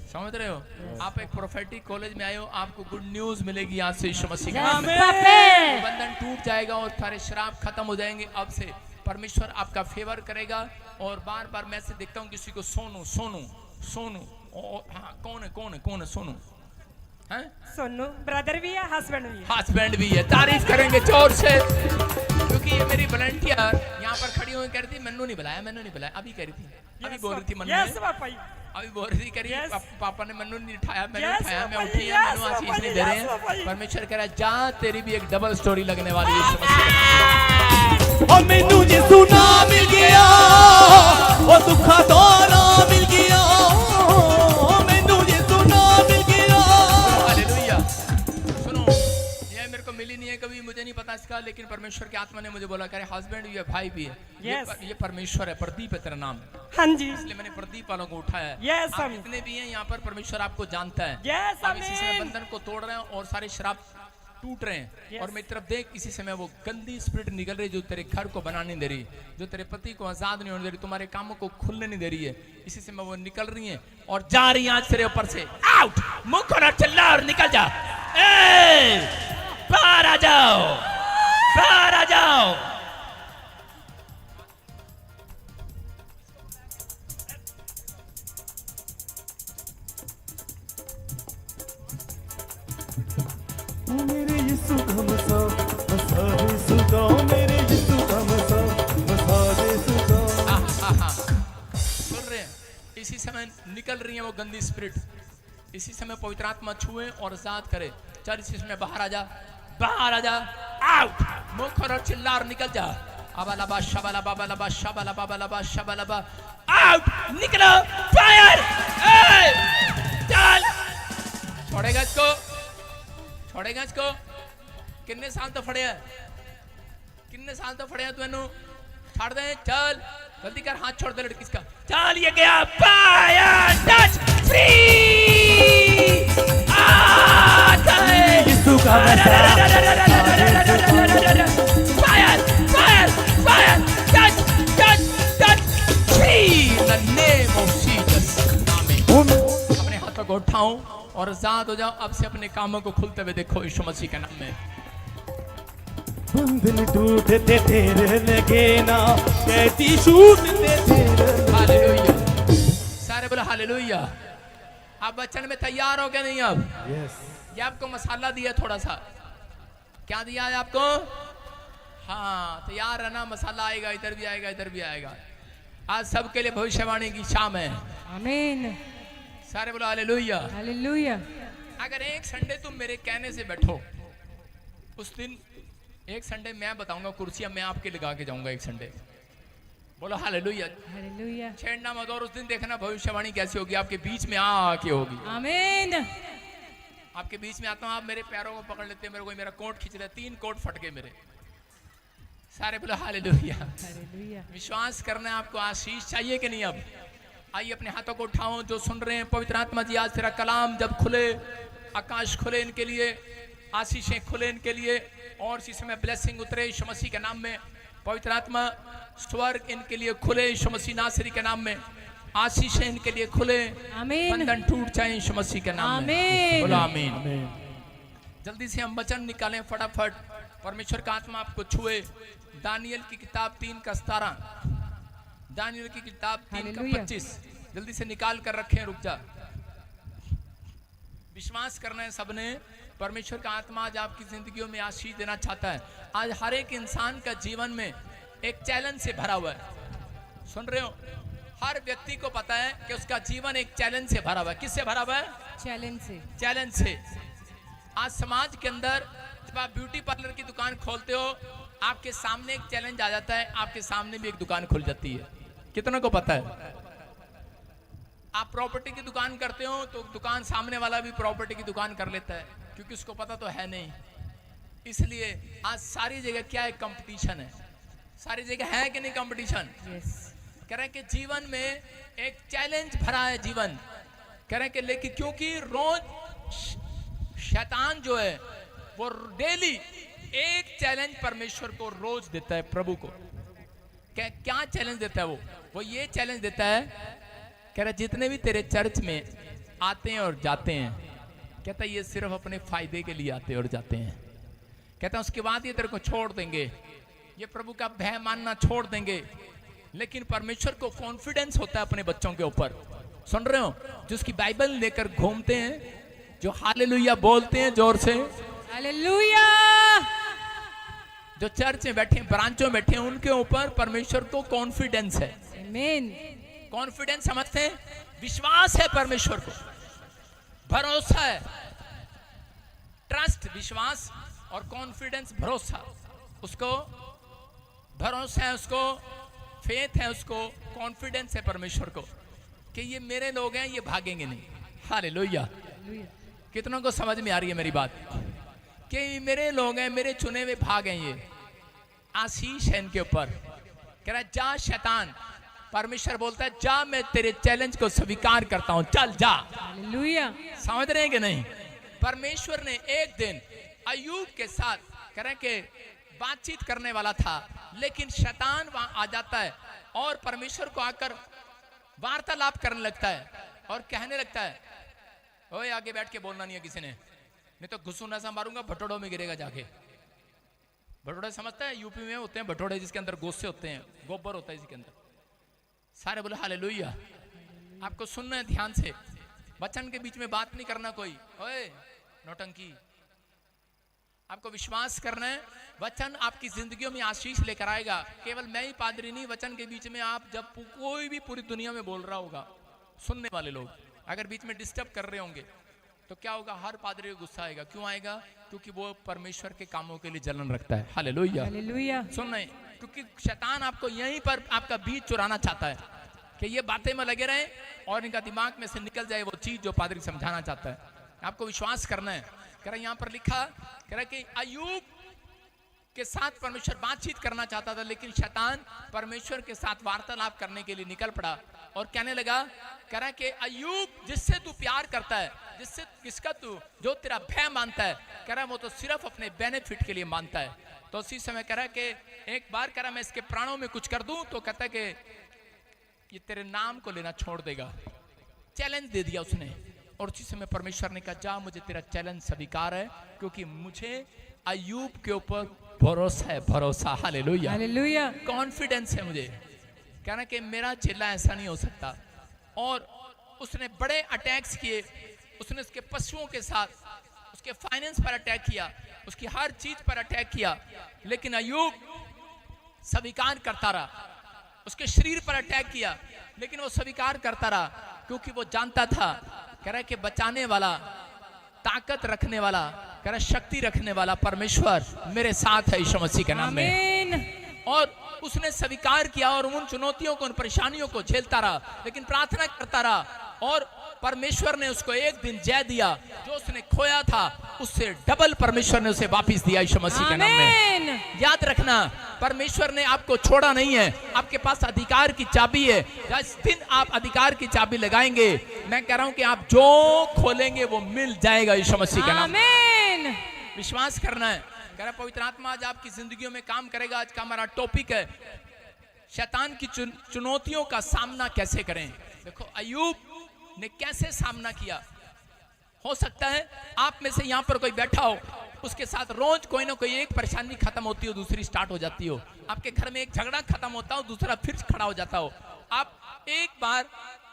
समझ रहे हो? आप एक प्रोफेटिक कॉलेज में आए हो, आपको गुड न्यूज मिलेगी आज से यीशु मसीह का बंधन टूट जाएगा और सारे शराब खत्म हो जाएंगे। अब से परमेश्वर आपका फेवर करेगा। और बार बार मैं से देखता हूँ किसी को सोनू सोनू सोनू, हाँ कौन है कौन है कौन है सोनू? हैं? सोनू ब्रदर भी है, हस्बैंड भी है। हस्बैंड भी है, तारीफ करेंगे जोर से, क्योंकि ये मेरी वॉलंटियर यहाँ पर खड़ी हुई कह रही थी मैनू नहीं बुलाया, मैनू नहीं बुलाया, अभी कह रही थी, अभी बोल रही थी मन में, अभी बोल रही कह रही पापा ने मैनू नहीं उठाया, मैंने उठाया, मैं उठी है, मैनू आशीष नहीं दे रहे हैं। परमेश्वर कह रहा है जा, तेरी भी एक डबल स्टोरी लगने वाली है। ओ मैनू यीशु नाम मिल गया, ओ दुखा दौरा मिल गया, ओ मैनू यीशु नाम मिल गया। हालेलुया। सुनो, ये मेरे को मिली नहीं है कभी, मुझे नहीं पता इसका, लेकिन परमेश्वर की आत्मा ने मुझे बोला करे हस्बैंड भी है, भाई भी है, ये परमेश्वर है, प्रदीप है तेरा नाम। हाँ जी, इसलिए मैंने प्रदीप वालों को उठाया है। यस, आप जितने भी हैं यहाँ पर, परमेश्वर आपको जानता है। यस, आप इसी समय बंधन को तोड़ रहे हैं और सारे शराब टूट रहे हैं। और मेरी तरफ देख, इसी समय वो गंदी स्पिरिट निकल रही जो तेरे घर को बनाने नहीं दे रही, जो तेरे पति को आजाद नहीं होने दे रही, तुम्हारे कामों को खुलने नहीं दे रही है, इसी समय वो निकल रही है और जा रही है आज तेरे ऊपर से। आउट, मुंह खोला, चिल्ला और निकल जा, बाहर आ जाओ, बाहर आ जाओ। मेरे यीशु का मसा मसा दे सुदा, मेरे यीशु का मसा मसा दे सुदा। सुन रहे हैं? इसी समय निकल रही है वो गंदी स्पिरिट, इसी समय पवित्र आत्मा छुए और आजाद करे। चल इसी समय बाहर आ जा, बाहर आ जा, आउट, मुंह खोलो, चिल्ला और निकल जा। अबलबा शबला बाबा शबला बाबा शबला, आउट, निकलो, फायर, चल, छोड़ेगा इसको, छोड़ेगा इसको। कितने साल तो फड़े है, कितने साल तो फड़े है तू, छाड़ दे, चल जल्दी कर, हाथ छोड़ दे लड़की का, चल ये गया, फायर, टच, फ्री, यीशु का fire, fire, fire, touch, touch, touch, free, in the name of Jesus. अपने हाथों को उठाओ और आजाद हो जाओ। अब से अपने कामों को खुलते हुए देखो यीशु मसीह के नाम में। बंधन टूटते तेरे लगे ना, कहती छूटते तेरे। हालेलुया, सारे बोलो हालेलुया। आप बचन में तैयार हो गए नहीं? अब ये आपको मसाला दिया थोड़ा सा, क्या दिया है आपको? हाँ, तैयार रहना, मसाला आएगा, इधर भी आएगा, इधर भी आएगा। आज सबके लिए भविष्यवाणी की शाम है। आमीन, सारे बोलो हालेलुया, हालेलुया। अगर एक संडे तुम मेरे कहने से बैठो, उस दिन एक संडे मैं बताऊंगा, कुर्सियां मैं आपके लगा के जाऊंगा एक संडे। बोलो हालेलुया, हालेलुया। छेड़ना मत, और उस दिन देखना भविष्यवाणी कैसी होगी, आपके बीच में आके होगी। आमीन। आपके बीच में आता हूँ, आप मेरे पैरों को पकड़ लेते हैं, मेरे को मेरा कोट खींच रहा है, 3 कोट फट गए मेरे। सारे बोलो हालेलुया, हालेलुया। विश्वास करना है आपको, आशीष चाहिए कि नहीं? अब आइए अपने हाथों को उठाओ, जो सुन रहे हैं, पवित्र आत्मा जी आज तेरा कलाम जब खुले, आकाश खुले इनके लिए, आशीषें खुले इनके लिए, और इसी समय ब्लेसिंग उतरे यीशु मसीह के नाम में। पवित्र आत्मा स्वर्ग इनके लिए खुले यीशु मसीह नासरी के नाम में। आशीषें इनके लिए खुले, बंधन टूट जाए यीशु मसीह के नाम में। बोलो आमीन। जल्दी से हम वचन निकालें फटाफट। परमेश्वर का आत्मा आपको छुए। दानियल की किताब 3:17, दानियल की किताब 3:25 जल्दी से निकाल कर रखें। रुक जा, विश्वास करना है सबने। परमेश्वर का आत्मा आज आपकी जिंदगियों में आशीष देना चाहता है। आज हर एक इंसान का जीवन में एक चैलेंज से भरा हुआ है। सुन रहे हो? हर व्यक्ति को पता है कि उसका जीवन एक चैलेंज से भरा हुआ है। किससे भरा हुआ है? चैलेंज से। चैलेंज से। आज समाज के अंदर जब आप ब्यूटी पार्लर की दुकान खोलते हो, आपके सामने एक चैलेंज आ जाता है, आपके सामने भी एक दुकान खुल जाती है। कितना को पता है? आप प्रॉपर्टी की दुकान करते हो तो दुकान सामने वाला भी प्रॉपर्टी की दुकान कर लेता है, क्योंकि उसको पता तो है नहीं। इसलिए आज सारी जगह क्या है? कंपटीशन है। सारी जगह है कि नहीं कंपटीशन? कह रहे हैं कि जीवन में एक चैलेंज भरा है जीवन। कह रहे हैं कि लेकिन क्योंकि रोज शैतान जो है वो डेली एक चैलेंज परमेश्वर को रोज देता है, प्रभु को। क्या चैलेंज देता है वो ये चैलेंज देता है, कह रहा जितने भी तेरे चर्च में आते हैं और जाते हैं, कहता है ये सिर्फ अपने फायदे के लिए आते हैं और जाते हैं। कहता है उसके बाद ये तेरे को छोड़ देंगे, ये प्रभु का भय मानना छोड़ देंगे। लेकिन परमेश्वर को कॉन्फिडेंस होता है अपने बच्चों के ऊपर। सुन रहे हो? जो उसकी बाइबल लेकर घूमते हैं, जो हालेलुया बोलते हैं जोर से, हालेलुया, जो चर्च में बैठे, ब्रांचों में बैठे, उनके ऊपर परमेश्वर को कॉन्फिडेंस है। आमीन। कॉन्फिडेंस समझते हैं? विश्वास है परमेश्वर को, भरोसा है। ट्रस्ट, विश्वास, और कॉन्फिडेंस, भरोसा। उसको भरोसा है, उसको फेथ है, उसको कॉन्फिडेंस है परमेश्वर को कि ये मेरे लोग हैं, ये भागेंगे नहीं। हालेलुया। कितनों को समझ में आ रही है मेरी बात? कि मेरे लोग हैं, मेरे चुने हुए भाग हैं, ये आशीष है इनके ऊपर। कह रहा है जा शैतान, परमेश्वर बोलता है जा, मैं तेरे चैलेंज को स्वीकार करता हूं, चल जा। हालेलुया। समझ रहे हैं कि नहीं? परमेश्वर ने एक दिन अय्यूब के साथ कह रहे कि बातचीत करने वाला था, लेकिन शैतान वहां आ जाता है और परमेश्वर को आकर वार्तालाप करने लगता है और कहने लगता है, ओए आगे बैठ के बोलना नहीं है किसी ने, नहीं तो घुसूना सा मारूंगा, भटोड़ों में गिरेगा जाके। भटोड़े समझता है? यूपी में होते हैं भटोड़े, जिसके अंदर गोसे होते हैं, गोबर होता है इसके अंदर। सारे बोले हालेलुया। आपको सुनना है ध्यान से, वचन के बीच में बात नहीं करना कोई, ओए नौटंकी। आपको विश्वास करना है, वचन आपकी जिंदगियों में आशीष लेकर आएगा। केवल मैं ही पादरी नहीं, वचन के बीच में आप जब कोई भी पूरी दुनिया में बोल रहा होगा, सुनने वाले लोग अगर बीच में डिस्टर्ब कर रहे होंगे तो क्या होगा? हर पादरी को गुस्सा आएगा। क्यों आएगा? क्योंकि वो परमेश्वर के कामों के लिए जलन रखता है। Hallelujah, hallelujah. सुन रहे? क्योंकि शैतान आपको यहीं पर आपका बीज चुराना चाहता है कि ये बातें में लगे रहे और इनका दिमाग में से निकल जाए वो चीज जो पादरी समझाना चाहता है। आपको विश्वास करना है। कह रहा यहाँ पर लिखा, कह रहा कि अय्यूब के साथ परमेश्वर बातचीत करना चाहता था, लेकिन शैतान परमेश्वर के साथ वार्तालाप करने के लिए निकल पड़ा और कहने लगा, कह रहा कि अय्यूब जिससे तू प्यार करता है, जिससे किसका तू जो तेरा भय मानता है, कह रहा वो तो सिर्फ अपने बेनिफिट के लिए मानता है। तो उसी समय कह रहा कि एक बार कह रहा मैं इसके प्राणों में कुछ कर दूं, तो कहता है कि ये तेरे नाम को लेना छोड़ देगा। चैलेंज दे दिया उसने, और उसी समय परमेश्वर ने कहा जा, मुझे तेरा चैलेंज स्वीकार है, क्योंकि मुझे अय्यूब के ऊपर भरोसा है, भरोसा। Hallelujah, hallelujah. कॉन्फिडेंस है मुझे। कहना कि मेरा चेला ऐसा नहीं हो सकता। और उसने बड़े अटैक्स किए, उसने उसके पशुओं के साथ, उसके फाइनेंस पर अटैक किया, उसकी हर चीज पर अटैक किया, लेकिन अय्यूब स्वीकार करता रहा। उसके शरीर पर अटैक किया, लेकिन वो स्वीकार करता रहा, क्योंकि वो जानता था, कह रहा है कि बचाने वाला, ताकत रखने वाला, कह रहा शक्ति रखने वाला परमेश्वर मेरे साथ है यीशु मसीह के नाम में। और उसने स्वीकार किया और उन चुनौतियों को, उन परेशानियों को झेलता रहा, लेकिन प्रार्थना करता रहा, और परमेश्वर ने उसको एक दिन जय दिया। जो उसने खोया था उससे डबल परमेश्वर ने उसे वापस दिया यीशु मसीह के नाम में। याद रखना, परमेश्वर ने आपको छोड़ा नहीं है, आपके पास अधिकार की चाबी है। जिस दिन आप अधिकार की चाबी लगाएंगे, मैं कह रहा हूं कि आप जो खोलेंगे वो मिल जाएगा यीशु मसीह के नाम में। विश्वास करना है। कह रहा पवित्र आत्मा आज आपकी जिंदगियों में काम करेगा। आज का हमारा टॉपिक है शैतान की चुनौतियों का सामना कैसे करें। देखो अय्यूब ने कैसे सामना किया। हो सकता है आप में से यहाँ पर कोई बैठा हो, उसके साथ रोज कोई ना कोई एक परेशानी खत्म होती हो, दूसरी स्टार्ट हो जाती हो। आपके घर में एक झगड़ा खत्म होता हो, दूसरा फिर खड़ा हो जाता हो। आप एक बार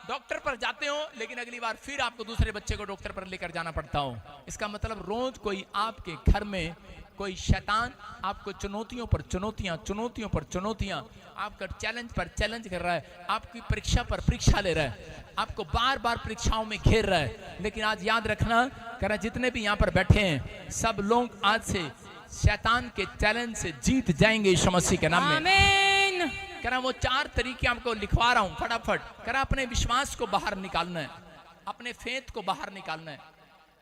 डॉक्टर पर जाते हो, लेकिन अगली बार फिर आपको दूसरे बच्चे को डॉक्टर पर लेकर जाना पड़ता हो। इसका मतलब रोज कोई आपके घर में कोई शैतान आपको चुनौतियों पर चुनौतियां, चुनौतियों पर चुनौतियां, आपका चैलेंज पर चैलेंज कर रहा है, आपकी परीक्षा पर परीक्षा ले रहा है, आपको बार बार परीक्षाओं में घेर रहा है। लेकिन आज याद रखना, कह रहा जितने भी यहाँ पर बैठे हैं सब लोग आज से शैतान के चैलेंज से जीत जाएंगे यीशु मसीह के नाम में। आमीन। कह रहा वो 4 तरीके आपको लिखवा रहा हूं फटाफट। कह रहा अपने विश्वास को बाहर निकालना है, अपने फेथ को बाहर निकालना है।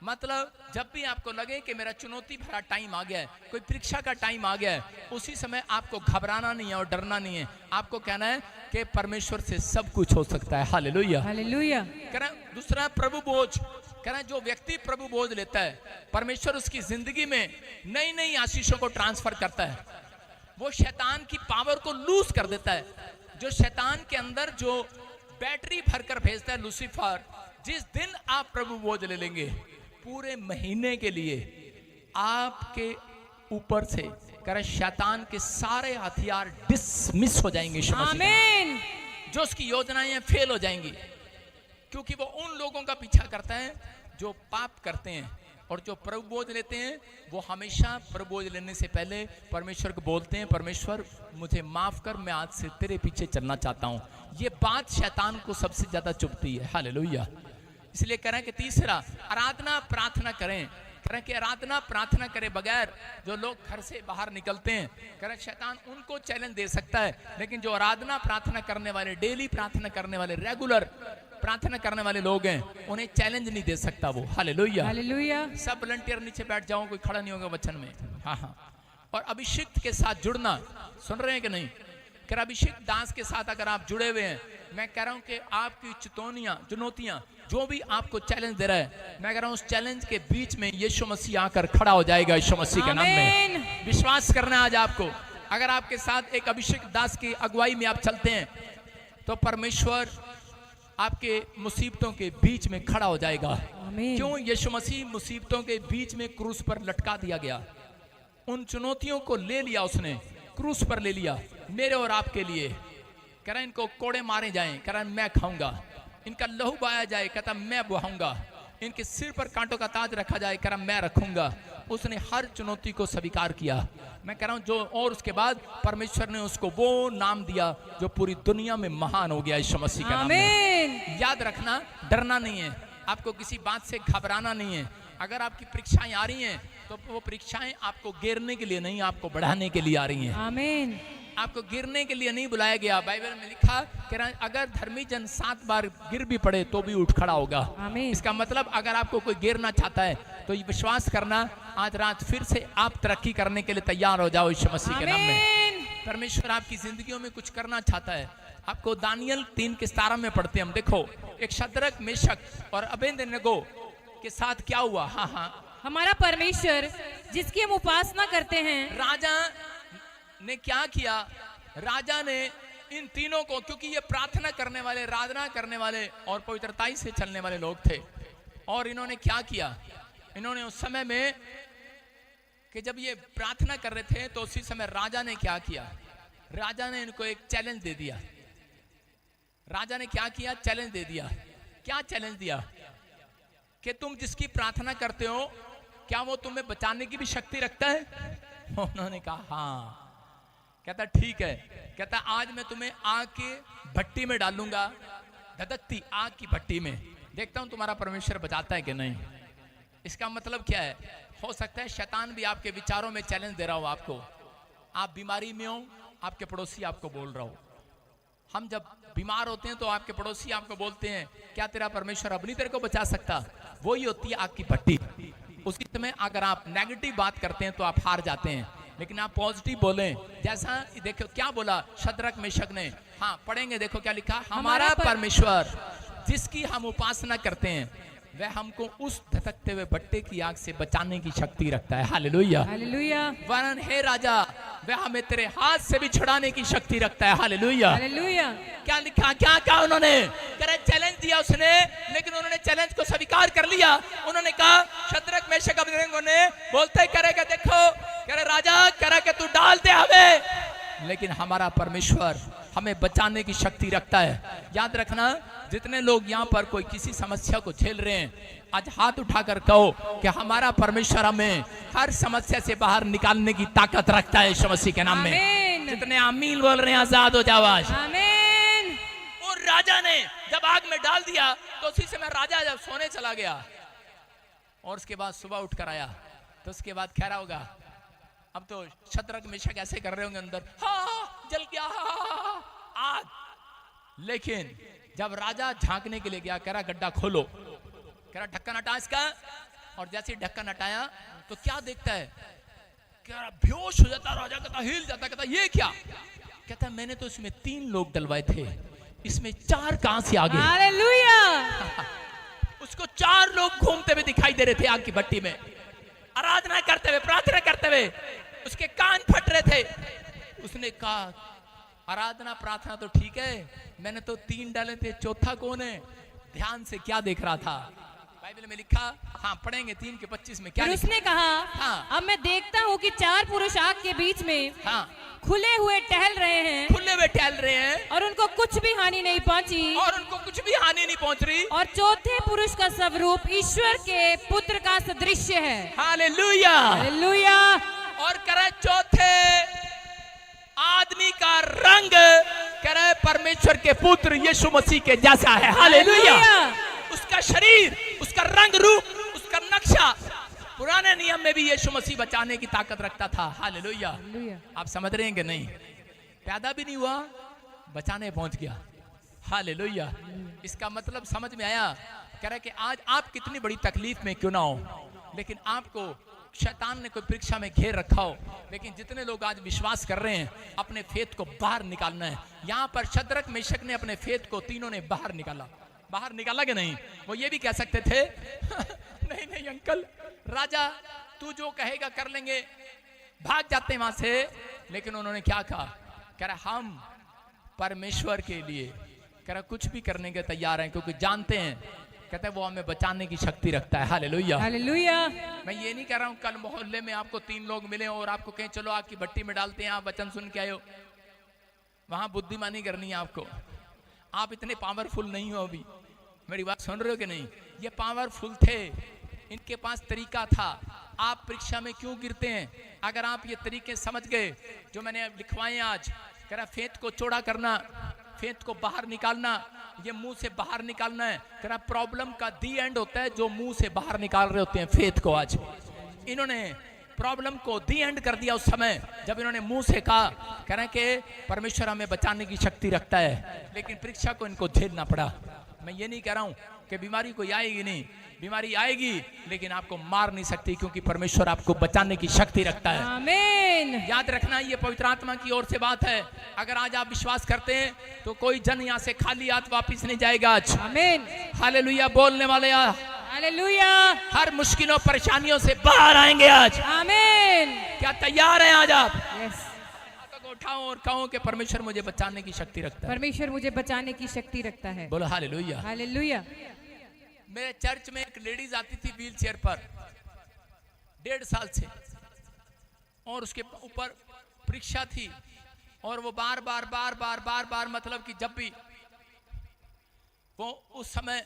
मतलब जब भी आपको लगे कि मेरा चुनौती भरा टाइम आ गया है, कोई परीक्षा का टाइम आ गया है, उसी समय आपको घबराना नहीं है और डरना नहीं है। आपको कहना है कि परमेश्वर से सब कुछ हो सकता है। Hallelujah, hallelujah. कह रहा दूसरा प्रभु बोझ। कह रहा जो व्यक्ति प्रभु बोझ लेता है, परमेश्वर उसकी जिंदगी में नई नई आशीषों को ट्रांसफर करता है। वो शैतान की पावर को लूज कर देता है। जो शैतान के अंदर जो बैटरी भरकर भेजता है लूसीफर, जिस दिन आप प्रभु बोझ ले लेंगे, पूरे महीने के लिए आपके ऊपर से कर शैतान के सारे हथियार डिसमिस हो जाएंगे। आमीन। जो उसकी योजनाएं फेल हो जाएंगी, क्योंकि वो उन लोगों का पीछा करता है जो पाप करते हैं। और जो प्रभु बोझ लेते हैं वो हमेशा प्रभु बोझ लेने से पहले परमेश्वर को बोलते हैं, परमेश्वर मुझे माफ कर, मैं आज से तेरे पीछे चलना चाहता हूँ। ये बात शैतान को सबसे ज्यादा चुभती है। हालेलुया। इसलिए कह रहे हैं कि तीसरा, आराधना प्रार्थना करें। कह रहे हैं कि आराधना प्रार्थना करे बगैर जो लोग घर से बाहर निकलते हैं, कह रहे हैं शैतान उनको चैलेंज दे सकता है, लेकिन जो आराधना प्रार्थना करने वाले, डेली प्रार्थना करने वाले, रेगुलर प्रार्थना करने वाले लोग हैं, उन्हें चैलेंज नहीं दे सकता वो। Hallelujah, hallelujah. सब वॉलंटियर नीचे बैठ जाओ, कोई खड़ा नहीं होगा वचन में। हाँ हाँ। और अभिषेक के साथ जुड़ना, सुन रहे हैं कि नहीं? कह रहा अभिषेक दास के साथ अगर आप जुड़े हुए हैं, मैं कह रहा हूं कि आपकी चुनौतियां जो भी आपको चैलेंज दे रहा है, मैं कह रहा हूं उस चैलेंज के बीच में यीशु मसीह आकर खड़ा हो जाएगा यीशु मसीह के नाम में। विश्वास करना है आज आपको। अगर आपके साथ एक अभिषेक दास की अगुवाई में आप चलते हैं तो परमेश्वर आपके मुसीबतों के बीच में खड़ा हो जाएगा। क्यों? यीशु मसीह मुसीबतों के बीच में क्रूस पर लटका दिया गया। उन चुनौतियों को ले लिया उसने, क्रूस पर ले लिया मेरे और आपके लिए। कह रहा इनको कोड़े मारे जाएं, कह रहा मैं खाऊंगा, इनका लहू बहाया जाए, कहता मैं बहाऊंगा, इनके सिर पर कांटों का ताज रखा जाए, कह रहा मैं रखूंगा। उसने हर चुनौती को स्वीकार किया। मैं कह रहा हूं जो, और उसके बाद परमेश्वर ने उसको वो नाम दिया जो पूरी दुनिया में महान हो गया यीशु मसीह के नाम में। याद रखना, डरना नहीं है, आपको किसी बात से घबराना नहीं है। अगर आपकी परीक्षाएं आ रही हैं तो वो परीक्षाएं आपको गिरने के लिए नहीं, आपको बढ़ाने के लिए आ रही हैं। आमीन। आपको गिरने के लिए नहीं बुलाया गया। बाइबल में लिखा कि अगर धर्मी जन 7 बार गिर भी पड़े तो भी उठ खड़ा होगा। इसका मतलब अगर आपको कोई गिरना चाहता है तो ये विश्वास करना, आज रात फिर से आप तरक्की करने के लिए तैयार हो जाओ यीशु मसीह के नाम में। परमेश्वर आपकी जिंदगियों में कुछ करना चाहता है। आपको दानियल 3:17 में पढ़ते हैं हम। देखो एक शद्रक, मेशक और अबेदनगो के साथ क्या हुआ। हाँ हाँ, हमारा परमेश्वर जिसकी हम उपासना करते हैं, राजा ने क्या किया? राजा ने इन तीनों को, क्योंकि ये प्रार्थना करने वाले, आराधना करने वाले और पवित्रताई से चलने वाले लोग थे, और इन्होंने क्या किया? इन्होंने उस समय में कि जब ये प्रार्थना कर रहे थे तो उसी समय राजा ने क्या किया? राजा ने इनको एक चैलेंज दे दिया। राजा ने क्या किया? चैलेंज दे दिया। क्या चैलेंज दिया? कि तुम जिसकी प्रार्थना करते हो क्या वो तुम्हें बचाने की भी शक्ति रखता है? उन्होंने कहा हाँ। कहता ठीक है। कहता आज मैं तुम्हें आग की भट्टी में डालूंगा, धधकती आग की भट्टी में, देखता हूं तुम्हारा परमेश्वर बचाता है कि नहीं। इसका मतलब क्या है? हो सकता है शैतान भी आपके विचारों में चैलेंज दे रहा हो आपको। आप बीमारी में हो, आपके पड़ोसी आपको बोल रहा हो। हम जब बीमार होते हैं तो आपके पड़ोसी आपको बोलते हैं क्या तेरा परमेश्वर अब नहीं तेरे को बचा सकता? वही होती है आग की भट्टी। उसी समय अगर आप नेगेटिव बात करते हैं तो आप हार जाते हैं, लेकिन आप पॉजिटिव बोलें। जैसा देखो क्या बोला शद्रक मेशक ने। हाँ पढ़ेंगे, देखो क्या लिखा। हमारा परमेश्वर जिसकी हम उपासना करते हैं, वह हमको उस धधकते हुए भट्टे की आग से बचाने की शक्ति रखता है। हालेलुया हालेलुया वरन हे राजा, वह हमें तेरे हाथ से भी छुड़ाने की शक्ति रखता है। Hallelujah hallelujah. क्या लिखा, क्या कहा उन्होंने? कह चैलेंज दिया उसने, लेकिन उन्होंने चैलेंज को स्वीकार कर लिया। उन्होंने कहा, शद्रक मेशक अबेदनगो ने बोलते करेगा, देखो कह रहे राजा, कह रहा कि तू डाल दे हमें, लेकिन हमारा परमेश्वर हमें बचाने की शक्ति रखता है। याद रखना, जितने लोग यहाँ पर कोई किसी समस्या को झेल रहे हैं, आज हाथ उठाकर कहो कि हमारा परमेश्वर हमें हर समस्या से बाहर निकालने की ताकत रखता है यीशु मसीह के नाम में। जितने आमीन बोल रहे हैं आजाद हो जाओ आज। और राजा ने जब आग में डाल दिया तो उसी समय राजा जब सोने चला गया और उसके बाद सुबह उठकर आया, तो उसके बाद क्या होगा? अब तो शद्रक मेशक ऐसे कर रहे होंगे अंदर, हाँ जल गया आग। लेकिन जब राजा झांकने के लिए गया, कह रहा गड्ढा खोलो, कह रहा ढक्कन हटा इसका, और जैसे ढक्कन हटाया तो क्या देखता है? कह रहा बेहोश हो जाता राजा, कहता हिल जाता, कहता ये क्या? कहता मैंने तो इसमें 3 लोग डलवाए थे, इसमें 4 कहां से आ गए? हालेलुया। उसको 4 लोग घूमते हुए दिखाई दे रहे थे आग की भट्टी में, आराधना करते हुए, प्रार्थना करते हुए। उसके कान फट रहे थे। उसने कहा आराधना प्रार्थना तो ठीक है, मैंने तो 3 डाले थे, चौथा कौन है? ध्यान से क्या देख रहा था? बाइबल में लिखा, हाँ पढ़ेंगे 3 के 25 में क्या फिर उसने कहा, हाँ, अब मैं देखता हूँ कि 4 पुरुष आग के बीच में हाँ, खुले हुए टहल रहे हैं, खुले हुए टहल रहे हैं, और उनको कुछ भी हानि नहीं पहुंची, और उनको कुछ भी हानि नहीं पहुंच रही। और चौथे पुरुष का स्वरूप ईश्वर के पुत्र का सदृश्य है। Hallelujah hallelujah. और करे चौथे आदमी का रंग, करे परमेश्वर के पुत्र यीशु मसीह के जैसा है। हालेलुया। उसका शरीर, उसका रंग रूप, उसका नक्शा पुराने नियम में भी यीशु मसीह बचाने की ताकत रखता था। हालेलुया। आप समझ रहे हैं कि नहीं? पैदा भी नहीं हुआ, बचाने पहुंच गया। हालेलुया। इसका मतलब समझ में आया? कह रहा है कि आज आप कितनी बड़ी तकलीफ में क्यों ना हो, लेकिन आपको शैतान ने कोई परीक्षा में घेर रखा हो, लेकिन जितने लोग आज विश्वास कर रहे हैं अपने फेथ को बाहर निकालना है। यहाँ पर शद्रक मेशक ने अपने फेथ को तीनों ने बाहर निकाला। बाहर निकाला कि नहीं? वो ये भी कह सकते थे नहीं नहीं अंकल, राजा तू जो कहेगा कर लेंगे, भाग जाते वहां से। लेकिन उन्होंने क्या कहा? कह रहा हम परमेश्वर के लिए, कह रहा कुछ भी करने के तैयार हैं, क्योंकि जानते हैं, कहते हैं वो हमें बचाने की शक्ति रखता है। हालेलुया। हालेलुया। मैं ये नहीं कह रहा हूँ कल मोहल्ले में आपको 3 लोग मिले और आपको कहें चलो आग की भट्टी में डालते हैं, आप वचन सुन के आए हो, वहां बुद्धिमानी करनी है आपको। आप इतने पावरफुल नहीं हो अभी। मेरी बात सुन रहे हो कि नहीं? ये पावरफुल थे, इनके पास तरीका था। आप परीक्षा में क्यों गिरते हैं? अगर आप ये तरीके समझ गए जो मैंने लिखवाए आज, कह रहा फेथ को चौड़ा करना, फेथ को बाहर निकालना, ये मुंह से बाहर निकालना है। कह रहा प्रॉब्लम का दी एंड होता है जो मुंह से बाहर निकाल रहे होते हैं फेथ को। आज इन्होंने प्रॉब्लम को दी एंड कर दिया उस समय जब इन्होंने मुंह से कहा, कह रहे कि परमेश्वर हमें बचाने की शक्ति रखता है, लेकिन परीक्षा को इनको झेलना पड़ा। मैं ये नहीं कह रहा हूं कि बीमारी कोई आएगी नहीं, बीमारी आएगी, लेकिन आपको मार नहीं सकती, क्योंकि परमेश्वर आपको बचाने की शक्ति रखता है। आमीन। याद रखना, ये पवित्र आत्मा की ओर से बात है। अगर आज आप विश्वास करते हैं तो कोई जन यहाँ से खाली हाथ वापिस नहीं जाएगा आज। आमीन। हालेलुया बोलने वाले हालेलुया। हर मुश्किलों परेशानियों से बाहर आएंगे आज। आमीन। क्या तैयार हैं आज आप? यस। उठाओ और कहो कि परमेश्वर मुझे बचाने की शक्ति रखता है। परमेश्वर मुझे बचाने की शक्ति रखता है। बोलो हालेलुया। हालेलुया। मेरे चर्च में एक लेडीज आती थी व्हील चेयर पर 1.5 साल से, और उसके ऊपर परीक्षा थी, और वो बार बार मतलब कि जब भी वो उस समय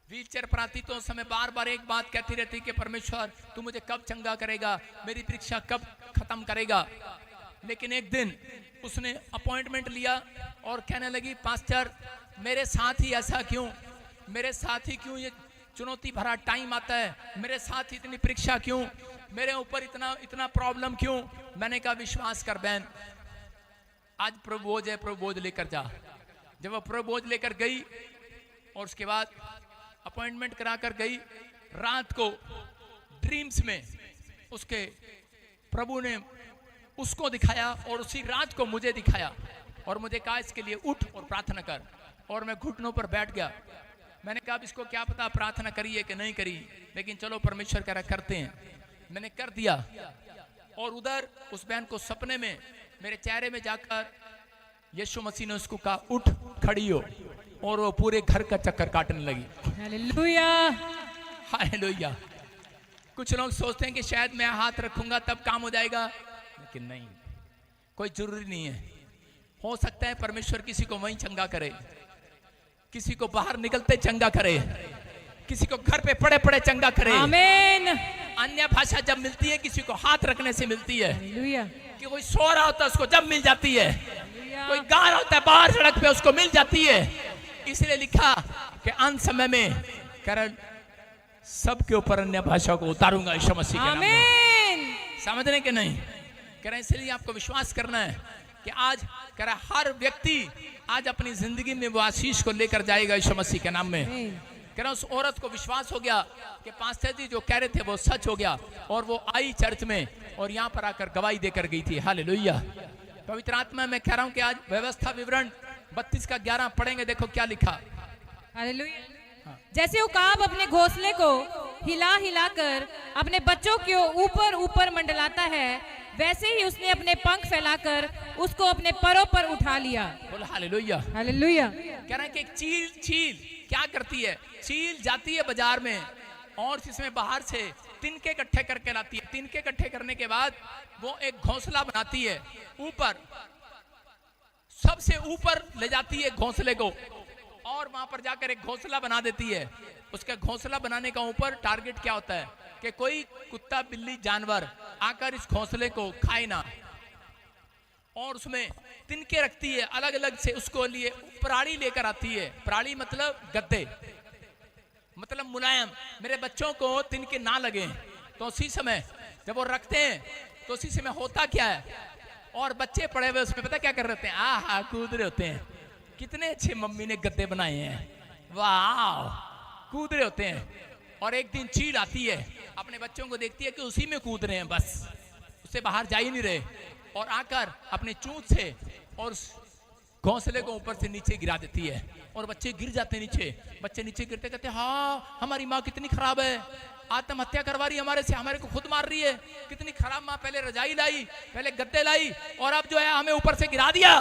व्हील चेयर पर आती तो उस समय बार बार एक बात कहती रहती कि परमेश्वर तू मुझे कब चंगा करेगा, मेरी परीक्षा कब खत्म करेगा। लेकिन एक दिन उसने अपॉइंटमेंट लिया और कहने लगी, पास्टर मेरे साथ ही ऐसा क्यों, मेरे साथ ही क्यों ये चुनौती भरा टाइम आता है, मेरे साथ इतनी परीक्षा क्यों, मेरे ऊपर इतना प्रॉब्लम क्यों। मैंने कहा विश्वास कर बहन, आज प्रभु बोझ है, प्रभु बोझ लेकर जा। जब वो प्रभु बोझ लेकर गई और उसके बाद अपॉइंटमेंट कराकर गई, रात को ड्रीम्स में उसके प्रभु ने उसको दिखाया और उसी रात को मुझे दिखाया और मुझे कहा इसके लिए उठ और प्रार्थना कर। और मैं घुटनों पर बैठ गया मैंने कहा अब इसको क्या पता प्रार्थना करी है कि नहीं करी, लेकिन चलो परमेश्वर कह रहा करते हैं। मैंने कर दिया। और उधर उस बहन को सपने में मेरे चेहरे में जाकर यीशु मसीह ने उसको कहा उठ खड़ी हो, और वो पूरे घर का चक्कर काटने लगी। Hallelujah, hallelujah. कुछ लोग सोचते हैं कि शायद मैं हाथ रखूंगा तब काम हो जाएगा, लेकिन नहीं, कोई जरूरी नहीं है। हो सकता है परमेश्वर किसी को वहीं चंगा करे, किसी को बाहर निकलते चंगा करे, किसी को घर पे पड़े पड़े चंगा करे। आमीन। अन्य भाषा जब मिलती है किसी को हाथ रखने से मिलती है। हालेलुया। कि कोई सो रहा होता है उसको जब मिल जाती है, कोई गा रहा होता है बाहर सड़क पे उसको मिल जाती है। इसलिए लिखा कि अंत समय में कारण सबके ऊपर अन्य भाषा को उतारूंगा यीशु मसीह के नाम में। समझने के नहीं कह रहे, इसलिए आपको विश्वास करना है कि आज कह रहा हर व्यक्ति आज अपनी जिंदगी में वो आशीष को लेकर जाएगा यीशु मसीह के नाम में। कह रहा उस औरत को विश्वास हो गया कि पास्टर जी जो कह रहे थे वो सच हो गया, और वो आई चर्च में और यहाँ पर आकर गवाही देकर गई थी। हालेलुया। पवित्र आत्मा में कह रहा हूँ कि आज व्यवस्था विवरण 32 का 11 पढ़ेंगे, देखो क्या लिखा। हालेलुया। जैसे उकाब अपने घोंसले को हिला हिलाकर अपने बच्चों के ऊपर ऊपर मंडलाता है, वैसे ही उसने अपने पंख फैलाकर उसको अपने परों पर उठा लिया। बोलो हालेलुया। हालेलुया। कह रहे हैं कि चील क्या करती है, चील जाती है बाजार में और इसमें बाहर से तिनके इकट्ठे करके लाती है। तिनके इकट्ठे करने के बाद वो एक घोंसला बनाती है, ऊपर सबसे ऊपर ले जाती है घोंसले को, और वहां पर जाकर एक घोंसला बना देती है। उसका घोंसला बनाने का ऊपर टारगेट क्या होता है कि कोई कुत्ता बिल्ली जानवर आकर इस घोंसले को खाए ना, और उसमें तिनके रखती है अलग अलग से। उसको लिए प्राणी लेकर आती है, प्राणी मतलब गद्दे, मतलब मुलायम, मेरे बच्चों को तिनके ना लगे। तो उसी समय जब वो रखते हैं तो उसी समय होता क्या है, और बच्चे पड़े हुए उसमें पता क्या कर रहे हैं, आहा कूद रहे होते हैं। कितने अच्छे मम्मी ने गद्दे बनाए हैं, वाह, कूद रहे होते हैं। और एक दिन चील आती है, अपने बच्चों को देखती है कि उसी में कूद रहे हैं, बस उससे बाहर जा ही नहीं रहे, और आकर अपने चूंच से और घोंसले को ऊपर से नीचे गिरा देती है, और बच्चे गिर जाते हैं नीचे। बच्चे नीचे गिरते कहते हाँ हमारी माँ कितनी खराब है, आत्महत्या करवा रही है हमारे से, हमारे को खुद मार रही है। कितनी खराब माँ, पहले रजाई लाई, पहले गद्दे लाई, और अब जो है हमें ऊपर से गिरा दिया।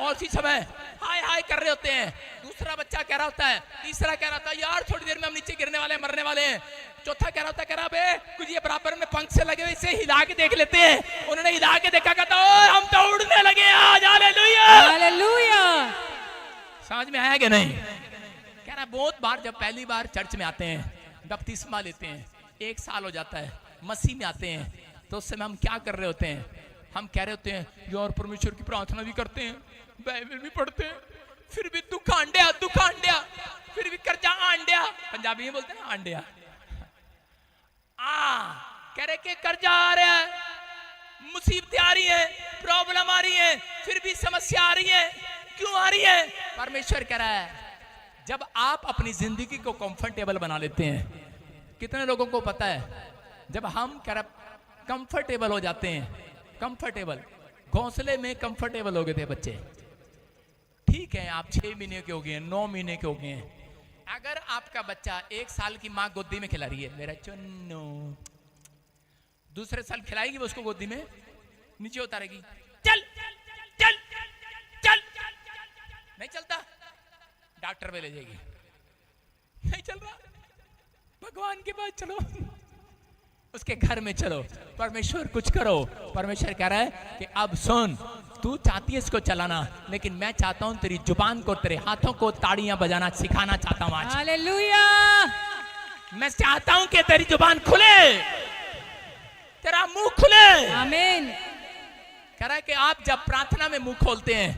और उसी समय हाय हाय कर रहे होते हैं। दूसरा बच्चा कह रहा होता है, तीसरा कह रहा होता है यार थोड़ी देर में हम नीचे गिरने वाले हैं, मरने वाले हैं। चौथा कह रहा होता है, कह रहा बे कुछ ये बराबर में पंख से लगे हुए, इसे हिला के देख लेते हैं। उन्होंने हिला के देखा, कहता हम तो उड़ने लगे आज। Hallelujah, hallelujah. समझ में आया कि नहीं? कह रहा बहुत बार जब पहली बार चर्च में आते हैं, बपतिस्मा लेते हैं, 1 साल हो जाता है, मसीह में आते हैं, तो उस समय हम क्या कर रहे होते हैं, हम कह रहे होते हैं यार परमेश्वर की प्रार्थना भी करते हैं, बाइबल भी पढ़ते हैं, फिर भी दुख आंडिया, फिर भी कर्जा आंडिया, पंजाबी में बोलते हैं ना आंडिया। कह रहे कि कर्जा आ रहा है, मुसीबतें आ रही है, प्रॉब्लम आ रही है, फिर भी समस्या आ रही है, क्यों आ रही है? परमेश्वर कह रहा है जब आप अपनी जिंदगी को कंफर्टेबल बना लेते हैं। कितने लोगों को पता है जब हम कंफर्टेबल हो जाते हैं, कंफर्टेबल घोंसले में कंफर्टेबल हो गए थे बच्चे, ठीक है आप 6 महीने के हो गए, 9 महीने के हो गए हैं। अगर आपका बच्चा 1 साल की माँ गोदी में खिला रही है, मेरा चुन्नू, दूसरे साल खिलाएगी वो उसको गोदी में, नीचे उतारेगी, चल चल चल, नहीं चलता डॉक्टर पे ले जाएगी, नहीं चल रहा भगवान के पास चलो, उसके घर में चलो, परमेश्वर कुछ करो। परमेश्वर कह रहा है कि अब सुन, तू चाहती है इसको चलाना, लेकिन मैं चाहता हूं तेरी जुबान को, तेरे हाथों को ताड़ियां बजाना सिखाना चाहता हूं आज। हालेलुया। मैं चाहता हूं कि तेरी जुबान खुले, तेरा मुंह खुले। आमीन। कह रहा है कि आप जब प्रार्थना में मुंह खोलते हैं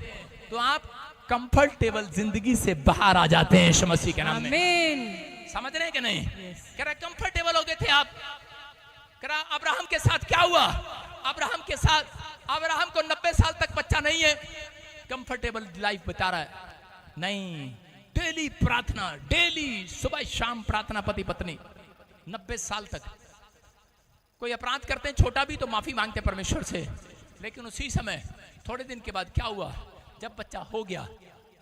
तो आप कंफर्टेबल जिंदगी से बाहर आ जाते हैं यीशु मसीह के नाम में। आमीन। समझ रहे हैं कि नहीं? कह रहा कंफर्टेबल हो गए थे आप। कह रहा अब्राहम के साथ क्या हुआ? अब्राहम के साथ, अब्राहम को 90 साल तक बच्चा नहीं है, कंफर्टेबल लाइफ बता रहा है। नहीं, डेली प्रार्थना, डेली सुबह शाम प्रार्थना, पति पत्नी 90 साल तक। कोई अपराध करते हैं छोटा भी तो माफी मांगते हैं परमेश्वर से, लेकिन उसी समय थोड़े दिन के बाद क्या हुआ, जब बच्चा हो गया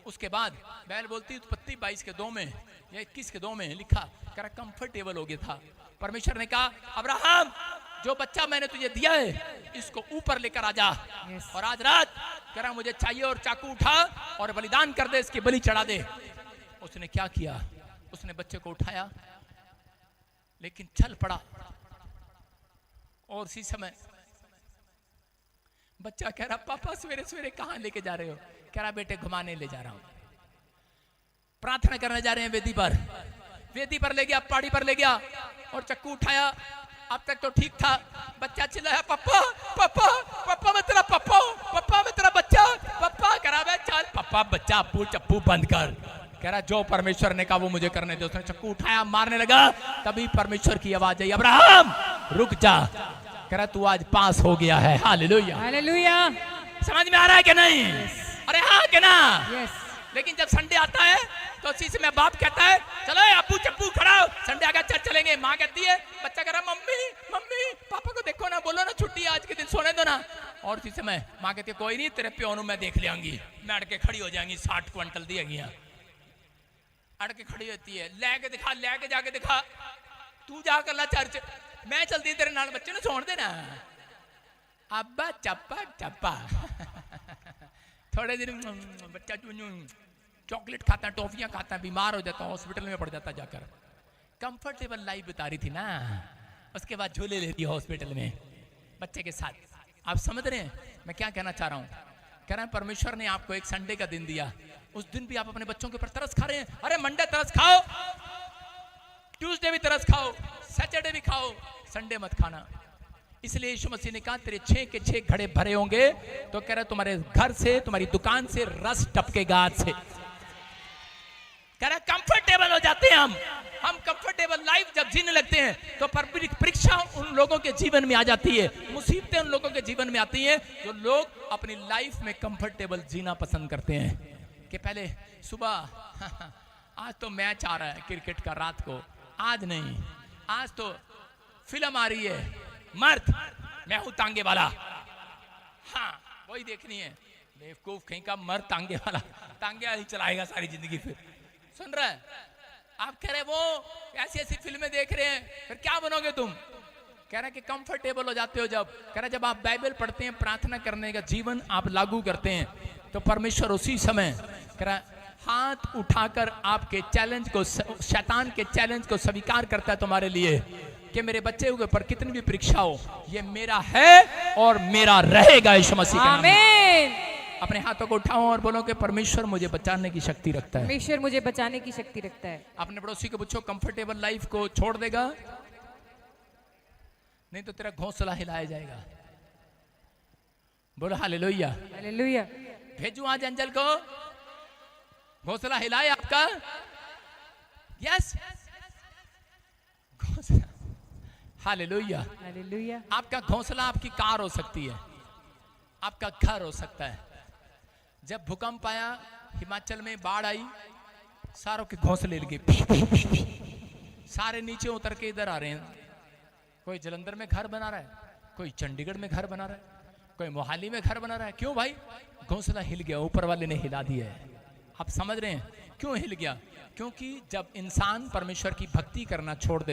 उसके बाद बैल बोलती उत्पत्ति 22 के 2 में या 21 के 2 में लिखा, कह रहा कंफर्टेबल हो गया था। परमेश्वर ने कहा अब्राहम जो बच्चा मैंने तुझे दिया है इसको ऊपर लेकर आ जा। और आज रात कह रहा मुझे चाहिए, और चाकू उठा और बलिदान कर दे, इसकी बलि चढ़ा दे। उसने क्या किया, उसने बच्चे को उठाया लेकिन चल पड़ा। और इसी समय बच्चा कह रहा पापा सवेरे सवेरे कहां लेके जा रहे हो? कह रहा बेटे घुमाने ले जा रहा हूं, प्रार्थना करने जा रहे हैं वेदी पर। वेदी पर ले गया, पहाड़ी पर ले गया और चक्कू उठाया। अब तक तो ठीक था, बच्चा चिल्लाया पापा पापा पापा मैं तेरा पापा हूं, पापा मैं तेरा बच्चा, पापा करा बे चल पापा बच्चा अप्पू चप्पू बंद कर। कह रहा जो परमेश्वर ने कहा वो मुझे करने दे। उसने चक्कू उठाया, मारने लगा, तभी परमेश्वर की आवाज आई अब्राहम रुक जा। कह रहा तू आज पास हो गया है। Hallelujah hallelujah. समझ में आ रहा है कि नहीं? अरे हाँ कि ना? लेकिन जब संडे आता है तो उसी से मैं बाप कहता है चलो अप्पू चप्पू खड़ा हो, संडे आकर चर्च चलेंगे। माँ कहती है, बच्चा कह रहा मम्मी मम्मी पापा को देखो ना, बोलो ना छुट्टी आज के दिन सोने दो ना। और उसी समय माँ कहती है कोई नहीं तेरे प्यो मैं देख लियांगी, मैं अड़ के खड़ी हो जाएंगी, 60 क्विंटल दी गई अड़ के खड़ी होती है। लेके दिखा, लेके जाके दिखा, तू जा कर ला चर्च, मैं चलती तेरे नाल, बच्चे ने छोड़ देना। अब्बा चप्पा चप्पा थोड़े दिन बच्चा चॉकलेट खाता, टॉफियां खाता, बीमार हो जाता, हॉस्पिटल में पड़ जाता जाकर। कंफर्टेबल लाइफ बिता रही थी ना, उसके बाद झूले लेती हॉस्पिटल में बच्चे के साथ। आप समझ रहे हैं मैं क्या कहना चाह रहा हूं? कह रहे हैं परमेश्वर ने आपको एक संडे का दिन दिया, उस दिन भी आप अपने बच्चों के ऊपर तरस खा रहे हैं। अरे मंडे तरस खाओ, ट्यूसडे भी तरस खाओ, सैटरडे भी खाओ, संडे मत खाना। इसलिए यीशु मसीह ने कहा तेरे 6 के 6 घड़े भरे होंगे, तो कह रहा तुम्हारे घर से, तुम्हारी दुकान से रस टपकेगा आज से। कह रहा कंफर्टेबल हो जाते हैं हम कंफर्टेबल लाइफ जब जीने लगते हैं तो परीक्षा उन लोगों के जीवन में आ जाती है, मुसीबतें उन लोगों के जीवन में आती हैं जो लोग अपनी लाइफ में कंफर्टेबल जीना पसंद करते हैं। कि पहले सुबह आज तो मैच आ रहा है क्रिकेट का, रात को आज नहीं, आज तो फिल्म आ रही है मर्द मैं हूं तांगे वाला, हाँ वही देखनी है। बेवकूफ कहीं का मर्द तांगे वाला, तांगे ही चलाएगा सारी जिंदगी। फिर सुन रहा है आप कह रहे वो ऐसी ऐसी फिल्में देख रहे हैं, फिर क्या बनोगे तुम? कह रहे कि कंफर्टेबल हो जाते हो जब। कह रहे जब आप बाइबल पढ़ते हैं, प्रार्थना करने का जीवन आप लागू करते हैं, तो परमेश्वर उसी समय कह रहा हाथ उठाकर आपके चैलेंज को, शैतान के चैलेंज को स्वीकार करता है तुम्हारे लिए कि मेरे बच्चे के ऊपर कितनी भी परीक्षा हो, ये मेरा है और मेरा रहेगा यीशु मसीह के नाम में। अपने हाथों को उठाओ और बोलो कि परमेश्वर मुझे बचाने की शक्ति रखता है। परमेश्वर मुझे बचाने की शक्ति रखता है। अपने पड़ोसी को पूछो कंफर्टेबल लाइफ को छोड़ देगा? नहीं तो तेरा घोंसला हिलाया जाएगा। बोलो हालेलुया हालेलुया। भेजू आज अंजल को, घोंसला हिलाए आपका। यस घोंसला, हालेलुया हालेलुया। आपका घोंसला आपकी कार हो सकती है, आपका घर हो सकता है। जब भूकंप आया, हिमाचल में बाढ़ आई, सारों के घोंसले लगे, सारे नीचे उतर के इधर आ रहे हैं। कोई जलंधर में घर बना रहा है, कोई चंडीगढ़ में घर बना रहा है, कोई मोहाली में घर बना रहा है। क्यों भाई? घोंसला हिल गया, ऊपर वाले ने हिला दिया है। आप समझ रहे हैं क्यों हिल गया? क्योंकि जब इंसान परमेश्वर की भक्ति करना छोड़ देता